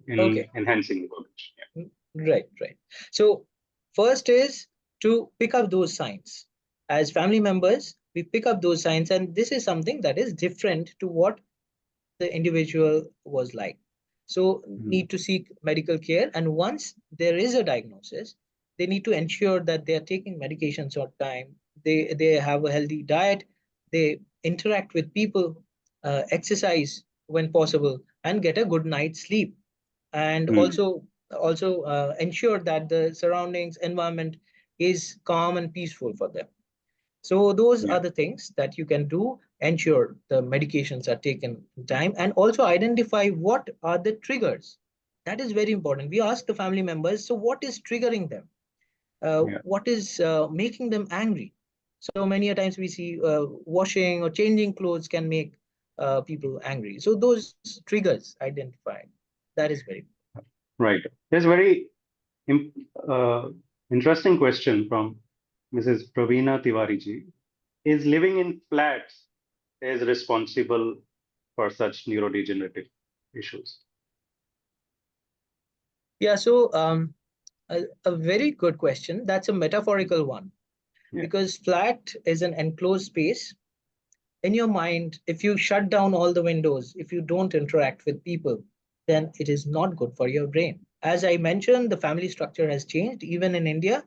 in enhancing cognition? Yeah. Right. So first is to pick up those signs. As family members, we pick up those signs, and this is something that is different to what the individual was like. So need to seek medical care, and once there is a diagnosis, they need to ensure that they are taking medications on time. They have a healthy diet, they interact with people, exercise when possible, and get a good night's sleep, and also ensure that the surroundings environment is calm and peaceful for them. So those are the things that you can do. Ensure the medications are taken in time, and also identify what are the triggers. That is very important. We ask the family members, so what is triggering them? What is making them angry? So many a times we see washing or changing clothes can make people angry. So those triggers identified. That is very important. Right. There's a very interesting question from Mrs. Pravina Tiwari. Is living in flats is responsible for such neurodegenerative issues? Yeah, so a very good question. That's a metaphorical one, because flat is an enclosed space. In your mind, if you shut down all the windows, if you don't interact with people, then it is not good for your brain. As I mentioned, the family structure has changed. Even in India,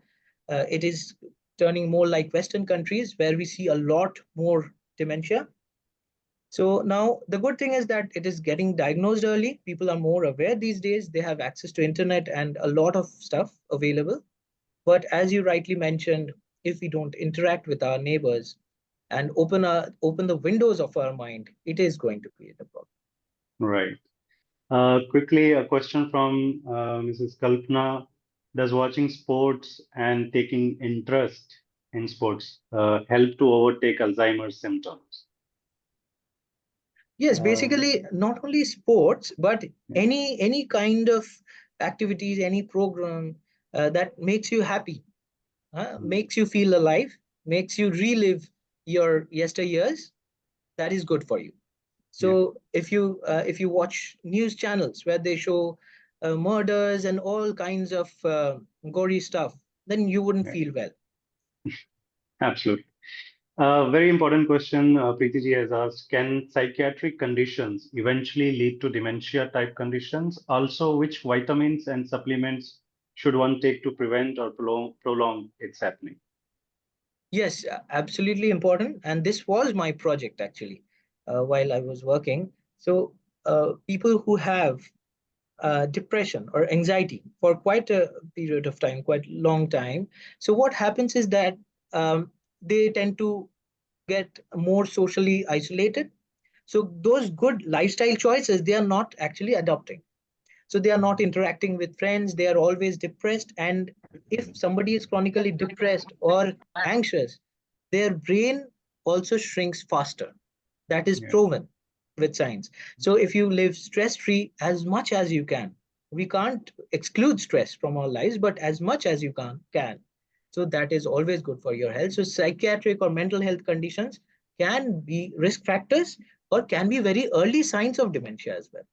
it is turning more like Western countries where we see a lot more dementia. So now the good thing is that it is getting diagnosed early. People are more aware these days. They have access to internet and a lot of stuff available. But as you rightly mentioned, if we don't interact with our neighbors and open the windows of our mind, it is going to create a problem. Right. Quickly, a question from Mrs. Kalpana. Does watching sports and taking interest in sports help to overtake Alzheimer's symptoms? Yes, basically not only sports, but any kind of activities, any program that makes you happy, makes you feel alive, makes you relive your yesteryears, that is good for you. So if you watch news channels where they show murders and all kinds of gory stuff, then you wouldn't feel well. Absolutely. Very important question Preeti ji has asked. Can psychiatric conditions eventually lead to dementia type conditions? Also, which vitamins and supplements should one take to prevent or prolong its happening? Yes, absolutely important. And this was my project actually while I was working. So people who have depression or anxiety for quite a period of time, quite long time. So what happens is that they tend to get more socially isolated. So those good lifestyle choices, they are not actually adopting. So they are not interacting with friends. They are always depressed. And if somebody is chronically depressed or anxious, their brain also shrinks faster. That is proven with science. So if you live stress-free as much as you can, we can't exclude stress from our lives, but as much as you can. So that is always good for your health. So psychiatric or mental health conditions can be risk factors or can be very early signs of dementia as well.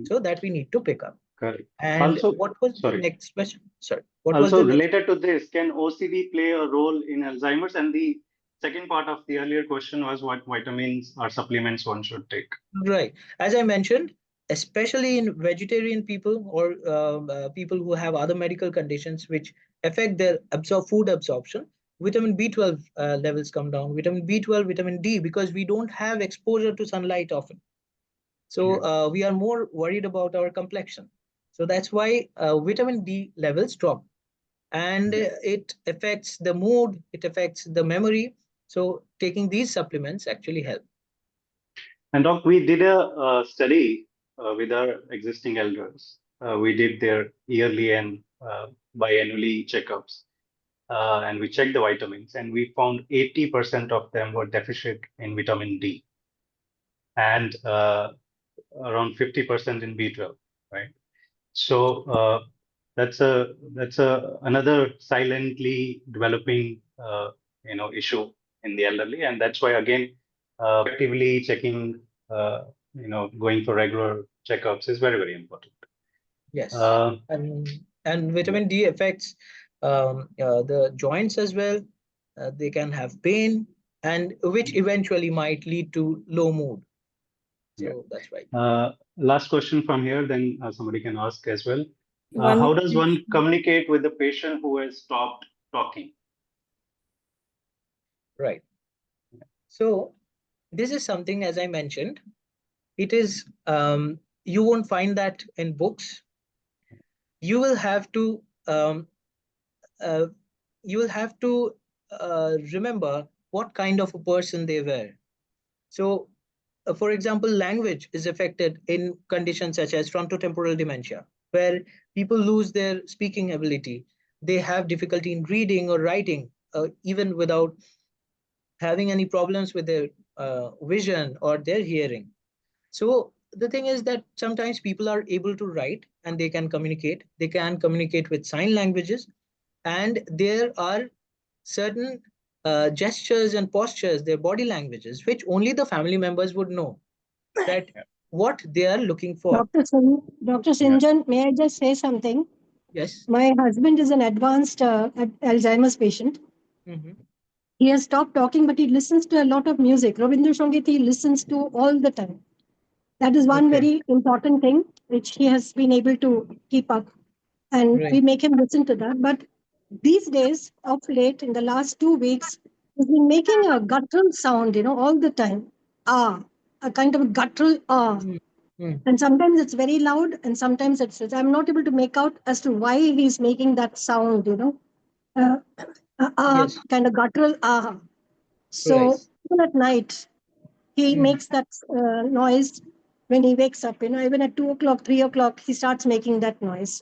So that we need to pick up. Correct. And also, what was the next question? Sorry. What also was the related to this, can OCD play a role in Alzheimer's? And the second part of the earlier question was what vitamins or supplements one should take. Right. As I mentioned, especially in vegetarian people or people who have other medical conditions which affect their food absorption, vitamin B12 levels come down, vitamin B12, vitamin D, because we don't have exposure to sunlight often. So we are more worried about our complexion. So that's why vitamin D levels drop, and it affects the mood, it affects the memory. So taking these supplements actually help. And Doc, we did a study with our existing elders. We did their yearly and biannually checkups, and we checked the vitamins, and we found 80% of them were deficient in vitamin D, and around 50% in B12, right? So that's another silently developing issue in the elderly, and that's why again actively checking going for regular checkups is very, very important. Yes, Uh, and vitamin D affects the joints as well. They can have pain, and which eventually might lead to low mood. So that's right. Last question from here, then somebody can ask as well. One How does one communicate with the patient who has stopped talking? Right. So this is something, as I mentioned, it is you won't find that in books. You will have to um, uh, remember what kind of a person they were. So, for example, language is affected in conditions such as frontotemporal dementia, where people lose their speaking ability. They have difficulty in reading or writing, even without having any problems with their vision or their hearing. So the thing is that sometimes people are able to write and they can communicate. They can communicate with sign languages, and there are certain gestures and postures, their body languages, which only the family members would know that what they are looking for. Dr. Sinjan, may I just say something? Yes. My husband is an advanced Alzheimer's patient. Mhm. He has stopped talking, but he listens to a lot of music. Rabindra Sangit he listens to all the time. That is one Okay. very important thing which he has been able to keep up. And Right. we make him listen to that. But these days, of late, in the last 2 weeks, he's been making a guttural sound, all the time. Ah, a kind of guttural ah. Mm. And sometimes it's very loud, and sometimes I'm not able to make out as to why he's making that sound, Yes. kind of guttural ah. Right. So even at night, he Mm. makes that noise when he wakes up. Even at 2 o'clock, 3 o'clock, he starts making that noise.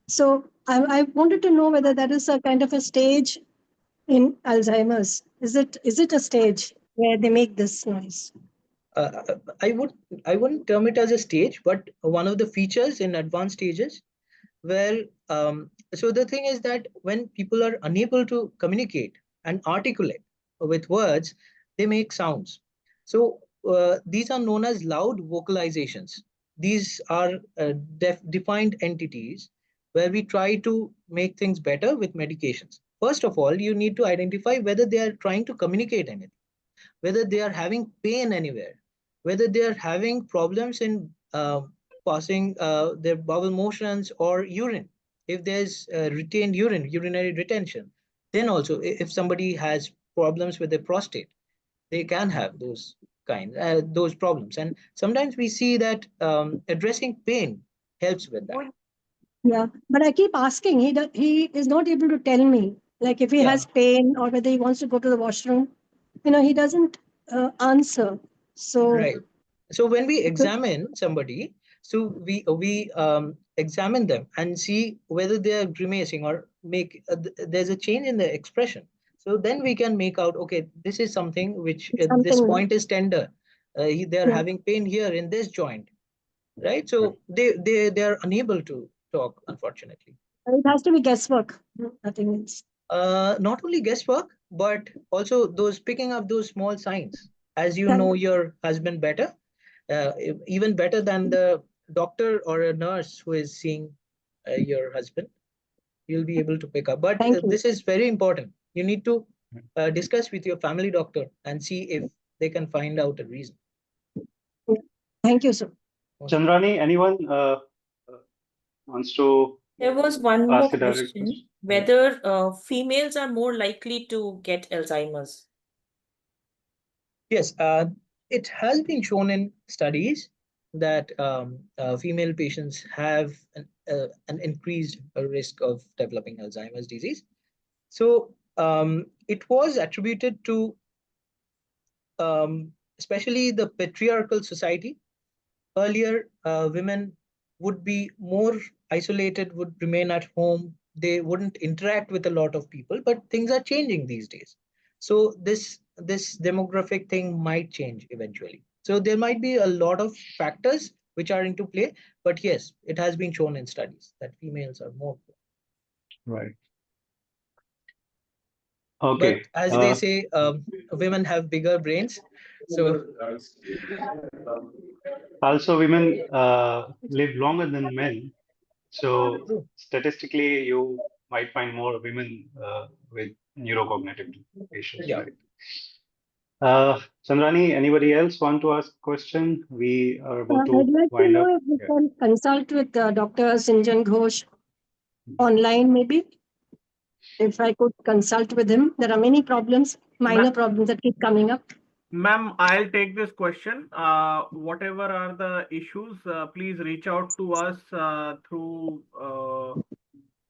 So I wanted to know whether that is a kind of a stage in Alzheimer's. Is it a stage where they make this noise? Uh, I wouldn't term it as a stage, but one of the features in advanced stages where so the thing is that when people are unable to communicate and articulate with words, they make sounds. So these are known as loud vocalizations. These are defined entities where we try to make things better with medications. First of all, you need to identify whether they are trying to communicate anything, whether they are having pain anywhere, whether they are having problems in passing their bowel motions or urine. If there's retained urine, urinary retention, then also if somebody has problems with their prostate, they can have those problems. And sometimes we see that addressing pain helps with that. Yeah, but I keep asking. He is not able to tell me, like if he Yeah. has pain or whether he wants to go to the washroom. He doesn't answer. So Right. So when we examine somebody, so we examine them and see whether they are grimacing or there's a change in the expression. So then we can make out, okay, this is something which this something. point is tender. They are Yeah. having pain here in this joint, right? So they are unable to talk, unfortunately. It has to be guesswork. Nothing else. Not only guesswork, but also those picking up those small signs. As you Yeah. know your husband better, even better than the doctor or a nurse who is seeing your husband, you'll be able to pick up. But Thank you. this is very important. You need to discuss with your family doctor and see if they can find out a reason. Thank you, sir. Chandrani, anyone wants to There was one more ask a direct question, question? whether females are more likely to get Alzheimer's. Yes, it has been shown in studies that female patients have an increased risk of developing Alzheimer's disease. So it was attributed to especially the patriarchal society. Earlier, women would be more isolated, would remain at home. They wouldn't interact with a lot of people, but things are changing these days. So this demographic thing might change eventually. So there might be a lot of factors which are into play, but yes, it has been shown in studies that females are more. Right. Okay. But as they say, women have bigger brains. So also, women live longer than men. So statistically, you might find more women with neurocognitive issues, yeah. right? Chandrani, anybody else want to ask a question? We are about to I'd like to wind up. know if we Yeah. can consult with Dr. Sinjan Ghosh online, maybe. If I could consult with him, there are many problems, minor problems that keep coming up. Ma'am, I'll take this question. Whatever are the issues, please reach out to us through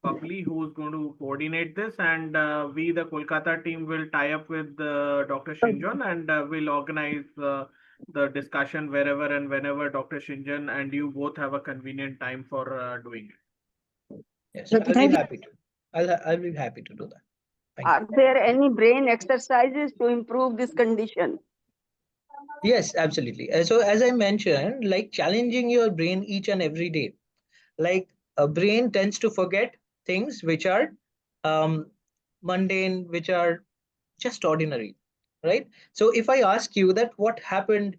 Publi, who's going to coordinate this, and we, the Kolkata team, will tie up with Dr. Sinjan, and we'll organize the discussion wherever and whenever Dr. Sinjan and you both have a convenient time for doing it. Yes, I'll be happy to. I'll be happy to do that. Are there any brain exercises to improve this condition? Yes, absolutely. So as I mentioned, like challenging your brain each and every day. Like a brain tends to forget things which are mundane, which are just ordinary, right? So if I ask you that what happened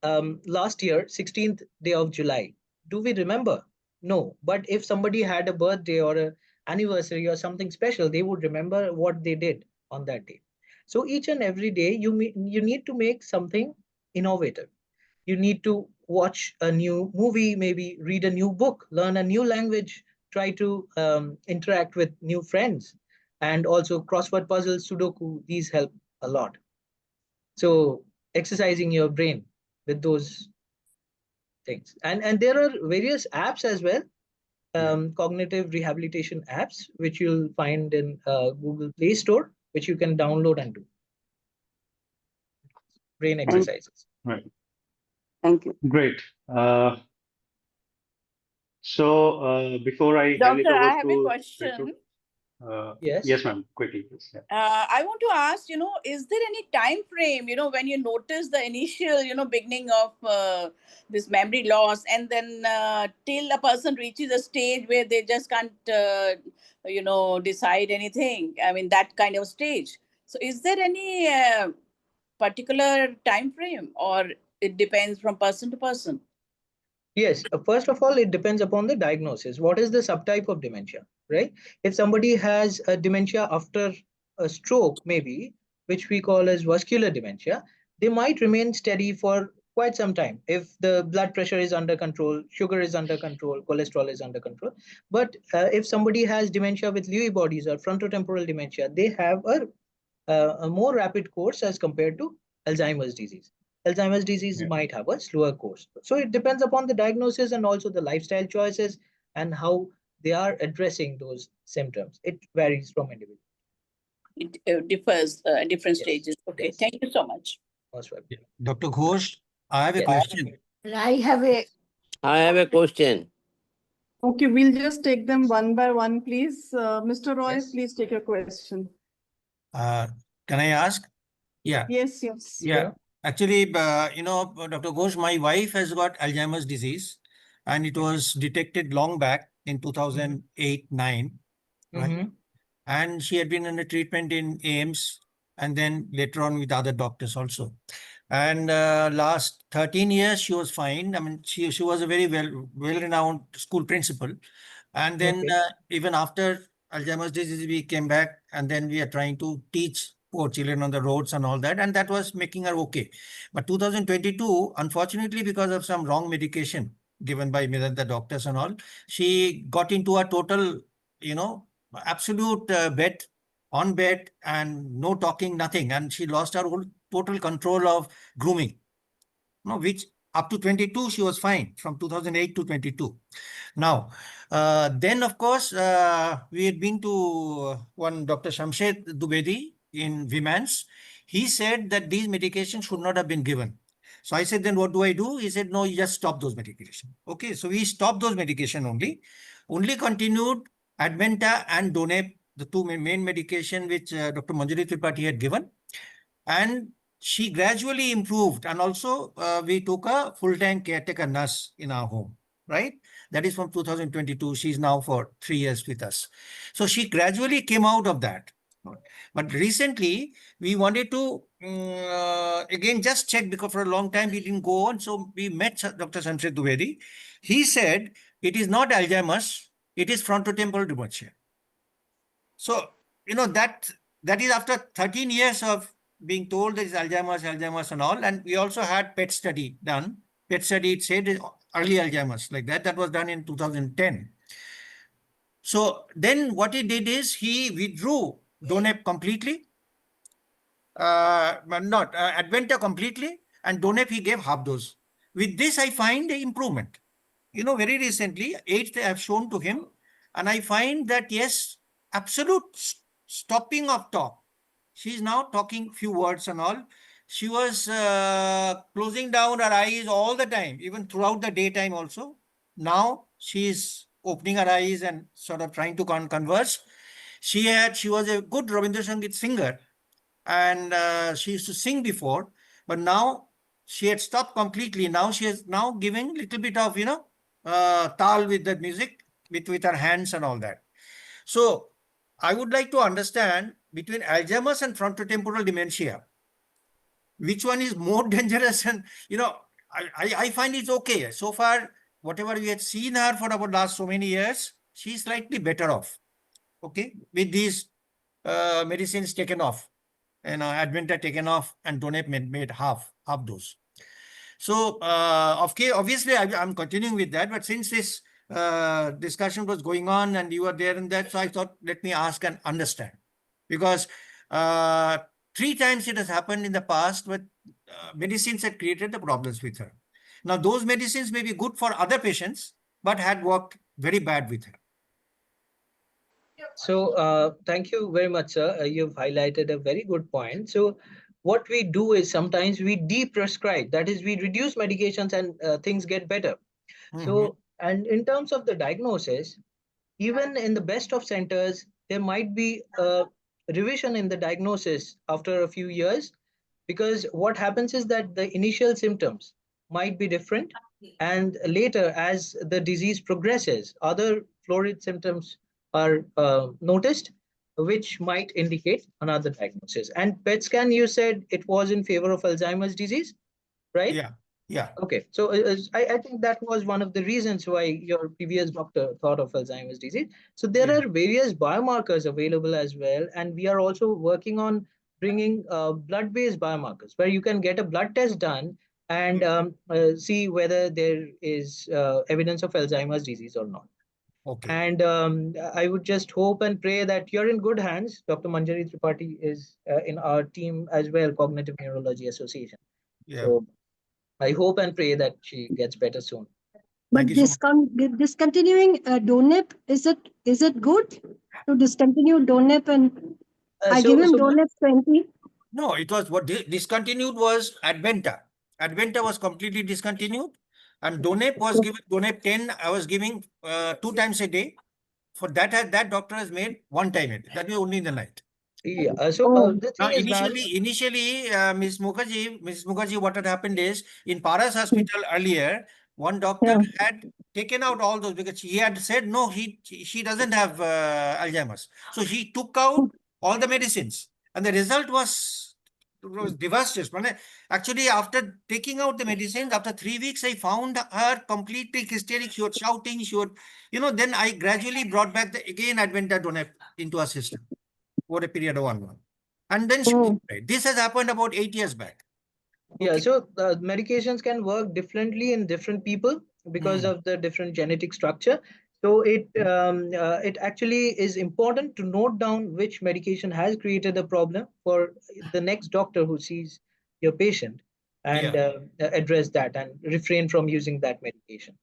last year, 16th day of July, do we remember? No. But if somebody had a birthday or an anniversary or something special, they would remember what they did on that day. So each and every day, you need to make something innovative. You need to watch a new movie, maybe read a new book, learn a new language, try to interact with new friends, and also crossword puzzles, Sudoku, these help a lot. So exercising your brain with those things. And there are various apps as well, cognitive rehabilitation apps, which you'll find in Google Play Store, which you can download and do. Brain exercises. Right. Thank you. Great. So before I hand it Doctor, over I have a to question. Ritu, Yes. yes, ma'am. Quickly, please. Yeah. I want to ask, is there any time frame, when you notice the initial, beginning of this memory loss, and then till a person reaches a stage where they just can't, decide anything? I mean, that kind of stage. So is there any particular time frame, or it depends from person to person? Yes, first of all, it depends upon the diagnosis. What is the subtype of dementia, right? If somebody has a dementia after a stroke, maybe, which we call as vascular dementia, they might remain steady for quite some time if the blood pressure is under control, sugar is under control, cholesterol is under control. But if somebody has dementia with Lewy bodies or frontotemporal dementia, they have a more rapid course as compared to Alzheimer's disease. Alzheimer's disease might have a slower course. So it depends upon the diagnosis and also the lifestyle choices and how they are addressing those symptoms. It varies from individual. It differs at different stages. Okay, Yes. Thank you so much. Most welcome. Dr. Ghosh, I have a Yes. question. I have a question. Okay, we'll just take them one by one, please. Mr. Roy, Yes. please take your question. Can I ask? Yeah. Yes, yes. Yeah. Actually, Dr. Ghosh, my wife has got Alzheimer's disease, and it was detected long back in 2008-9, right? And she had been under treatment in AIMS and then later on with other doctors also. And last 13 years, she was fine. I mean, she was a very well-renowned school principal. And then even after Alzheimer's disease, we came back and then we are trying to teach poor children on the roads and all that. And that was making her okay. But 2022, unfortunately, because of some wrong medication given by the doctors and all, she got into a total, absolute bed and no talking, nothing. And she lost her whole total control of grooming, which up to 22, she was fine from 2008 to 22. Now, then of course, we had been to one Dr. Shamshed Dubedi in Vimans. He said that these medications should not have been given. So I said, then what do I do? He said, no, you just stop those medications. Okay, so we stopped those medication only continued Adventa and Donep, the two main medication which Dr. Manjari Tripathi had given. And she gradually improved. And also we took a full-time caretaker nurse in our home, right? That is from 2022. She's now for 3 years with us. So she gradually came out of that. But recently, we wanted to, again, just check because for a long time we didn't go on. So we met Dr. Shamshed Dubedi. He said, it is not Alzheimer's, it is frontotemporal dementia. So, you know, that is after 13 years of being told that it's Alzheimer's and all. And we also had PET study done. PET study, it said early Alzheimer's like that. That was done in 2010. So then what he did is he withdrew Donep completely, not Adventa completely, and Donep he gave half dose. With this, I find the improvement. You know, very recently, 8th I have shown to him, and I find that yes, absolute stopping of talk. She's now talking few words and all. She was closing down her eyes all the time, even throughout the daytime also. Now she's opening her eyes and sort of trying to converse. She was a good Rabindra Sangeet singer, and she used to sing before, but now she had stopped completely. Now she is now giving little bit of, you know, tal with the music, with her hands and all that. So I would like to understand between Alzheimer's and frontotemporal dementia, which one is more dangerous? And, you know, I find it's okay. So far, whatever we had seen her for about last so many years, she's slightly better off. Okay, with these medicines taken off, and Adventa taken off, and Donep made half dose. So obviously I'm continuing with that, but since this discussion was going on and you were there in that, so I thought, let me ask and understand, because 3 times it has happened in the past, but medicines had created the problems with her. Now those medicines may be good for other patients, but had worked very bad with her. So thank you very much, sir. You've highlighted a very good point. So what we do is sometimes we deprescribe, that is, we reduce medications and things get better. So, and in terms of the diagnosis, even in the best of centers, there might be a revision in the diagnosis after a few years, because what happens is that the initial symptoms might be different, and later as the disease progresses, other florid symptoms are noticed, which might indicate another diagnosis. And PET scan, you said it was in favor of Alzheimer's disease, right? Yeah. Okay, so I think that was one of the reasons why your previous doctor thought of Alzheimer's disease. So there are various biomarkers available as well, and we are also working on bringing blood-based biomarkers where you can get a blood test done and see whether there is evidence of Alzheimer's disease or not. Okay. And I would just hope and pray that you're in good hands. Dr. Manjari Tripathi is in our team as well, Cognitive Neurology Association. Yeah. So I hope and pray that she gets better soon. But discontinuing Donep, is it good to discontinue Donep? And I give him Donep 20. No, it was what discontinued was Adventa. Adventa was completely discontinued, and Donep was given Donep 10. I was giving 2 times a day. For that, that doctor has made 1 time a day. That was only in the night. Yeah. The thing is initially, Ms. Mukherjee, what had happened is in Paras Hospital earlier, one doctor had taken out all those because he had said no, she doesn't have Alzheimer's. So he took out all the medicines, and the result was disastrous. Actually, after taking out the medicines, after 3 weeks, I found her completely hysteric. She was shouting. She would, you know. Then I gradually brought back again Adventa Donep into our system over a period of 1 month. And then this has happened about 8 years back. Yeah, so medications can work differently in different people because of the different genetic structure. So it actually is important to note down which medication has created a problem for the next doctor who sees your patient. and address that and refrain from using that medication.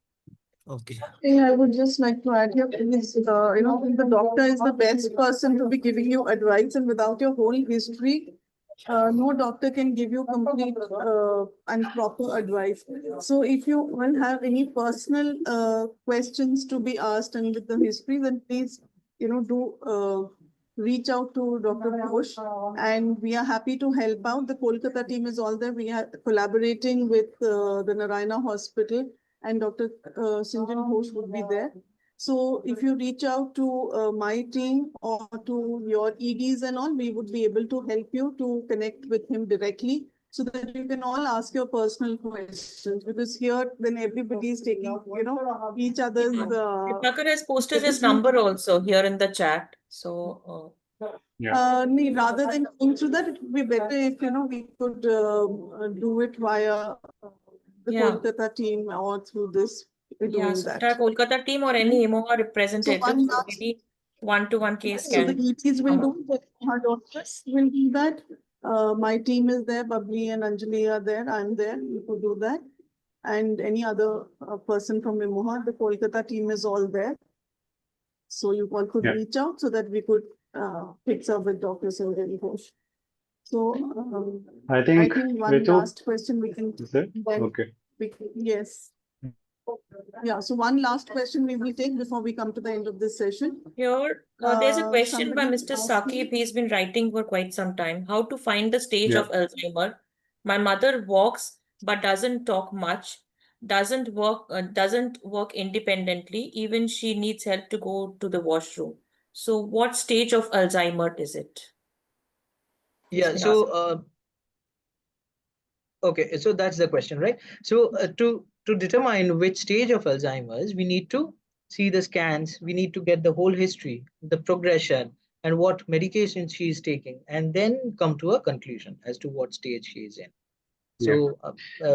Okay. I would just like to add here, please, the doctor is the best person to be giving you advice, and without your whole history, no doctor can give you complete and proper advice. So if you will have any personal questions to be asked and with the history, then please, do reach out to Dr. Ghosh, and we are happy to help out. The Kolkata team is all there. We are collaborating with the Narayan Hospital, and Dr. Sinjan Ghosh would be there. So if you reach out to my team or to your EDs and all, we would be able to help you to connect with him directly so that you can all ask your personal questions. Because here, then everybody is taking, each other's. Tucker has posted his number also here in the chat. So. Rather than going through that, it would be better if, we could do it via the Kolkata team or through this. Yes, the Kolkata team or any Emoha representative. So maybe one-to-one case So can. the ETs will do, our doctors will do that. My team is there, Babli and Anjali are there, I'm there, you could do that. And any other person from Emoha, the Kolkata team is all there. So you all could reach out so that we could fix up with Dr. Sinjan Ghosh. So I think one last question we can. Okay. Yes. Yeah, so one last question we will take before we come to the end of this session. Here, there's a question by Mr. Saqib. He's been writing for quite some time. How to find the stage of Alzheimer? My mother walks but doesn't talk much. Doesn't work independently. Even she needs help to go to the washroom. So, what stage of Alzheimer is it? Yeah. So. Okay, so that's the question, right? So to determine which stage of Alzheimer's, we need to see the scans, we need to get the whole history, the progression, and what medication she is taking, and then come to a conclusion as to what stage she is in. So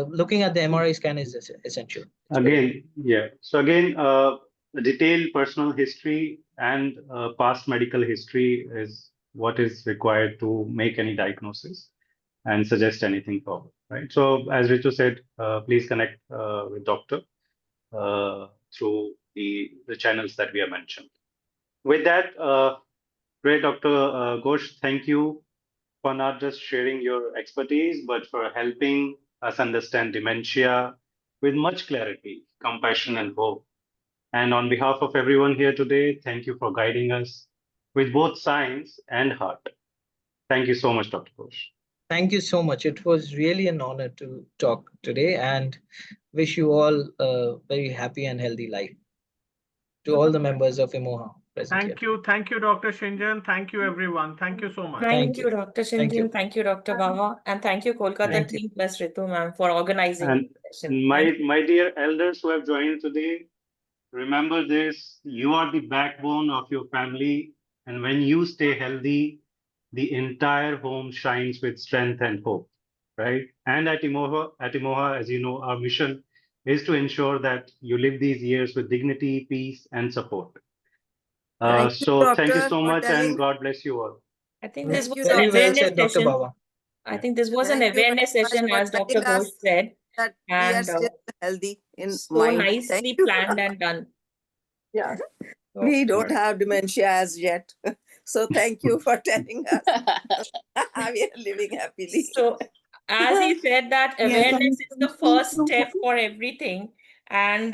looking at the MRI scan is essential. So again, the detailed personal history and past medical history is what is required to make any diagnosis and suggest anything forward, right? So as Ritu said, please connect with doctor through the channels that we have mentioned. With that, great, Dr. Ghosh, thank you for not just sharing your expertise, but for helping us understand dementia with much clarity, compassion, and hope. And on behalf of everyone here today, thank you for guiding us with both science and heart. Thank you so much, Dr. Ghosh. Thank you so much. It was really an honor to talk today, and wish you all a very happy and healthy life. To all the members of Emoha. Thank you, Dr. Sinjan. Thank you, everyone. Thank you so much. Thank you, Dr. Sinjan. Thank you, Dr. Baba, and thank you, Kolkata team plus Ritu ma'am for organizing. And my dear elders who have joined today, remember this: you are the backbone of your family, and when you stay healthy, the entire home shines with strength and hope, right? And at Emoha, as you know, our mission is to ensure that you live these years with dignity, peace, and support. Thank you so much, and God bless you all. I think this was very an well awareness said, Dr. session. Baba. I think this was an awareness session, as Dr. Ghosh said, that and we are still healthy in so mind. nicely planned and done. Yeah, we don't have dementia as yet. So thank you for telling us. We are living happily. So, as he said, that awareness is the first step for everything. And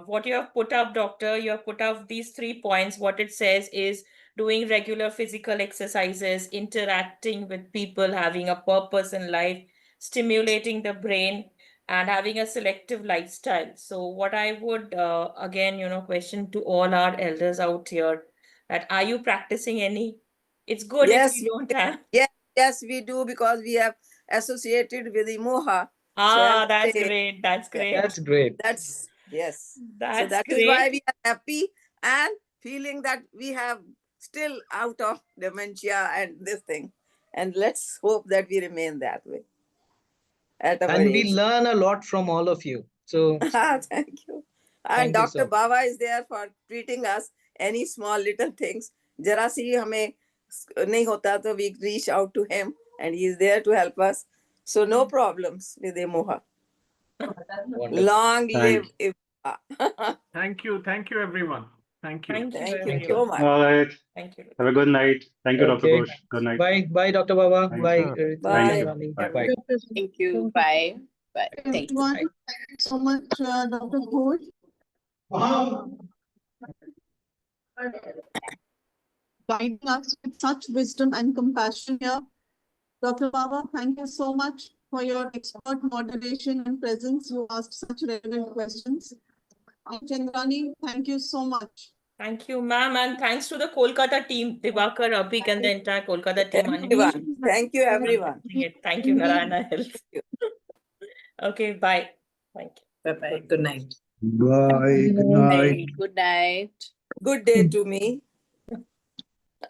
what you have put up, doctor, you have put up these 3 points. What it says is doing regular physical exercises, interacting with people, having a purpose in life, stimulating the brain, and having a selective lifestyle. So what I would, again, question to all our elders out here, that are you practicing any? It's good if you don't have. Yes, we do, because we have associated with Emoha. That's great. That's great. That's great. That's yes. That's so that great. is why we are happy and feeling that we have still out of dementia and this thing. And let's hope that we remain that way. And we learn a lot from all of you. So thank you. And Dr. Baba is there for treating us any small little things. Jara si hame nahi hota, to we reach out to him and he is there to help us. So no problems with Emoha. Wonderful. Long live Thank Emoha. Thank you, everyone. Thank you. Thank you Thank very you so much. All right. Thank you. Have a good night. Thank you, Dr. Okay. Ghosh. Good night. Bye, Dr. Baba. Thank Bye, you. Ritu. Bye. Thank you. Rani. Bye. Bye. Thank you. Bye. Bye. Thank you. Everyone, thank you so much, Dr. Ghosh. Guiding us with such wisdom and compassion here. Dr. Baba, thank you so much for your expert moderation and presence. You asked such relevant questions. And Chandrani, thank you so much. Thank you, ma'am, and thanks to the Kolkata team, Divakar, Abhik, and the entire Kolkata team. Everyone. Thank you, everyone. Thank you, Narayan Health. Okay, bye. Thank you. Bye-bye. Good night. Bye. Good night. Good night. Good day to me.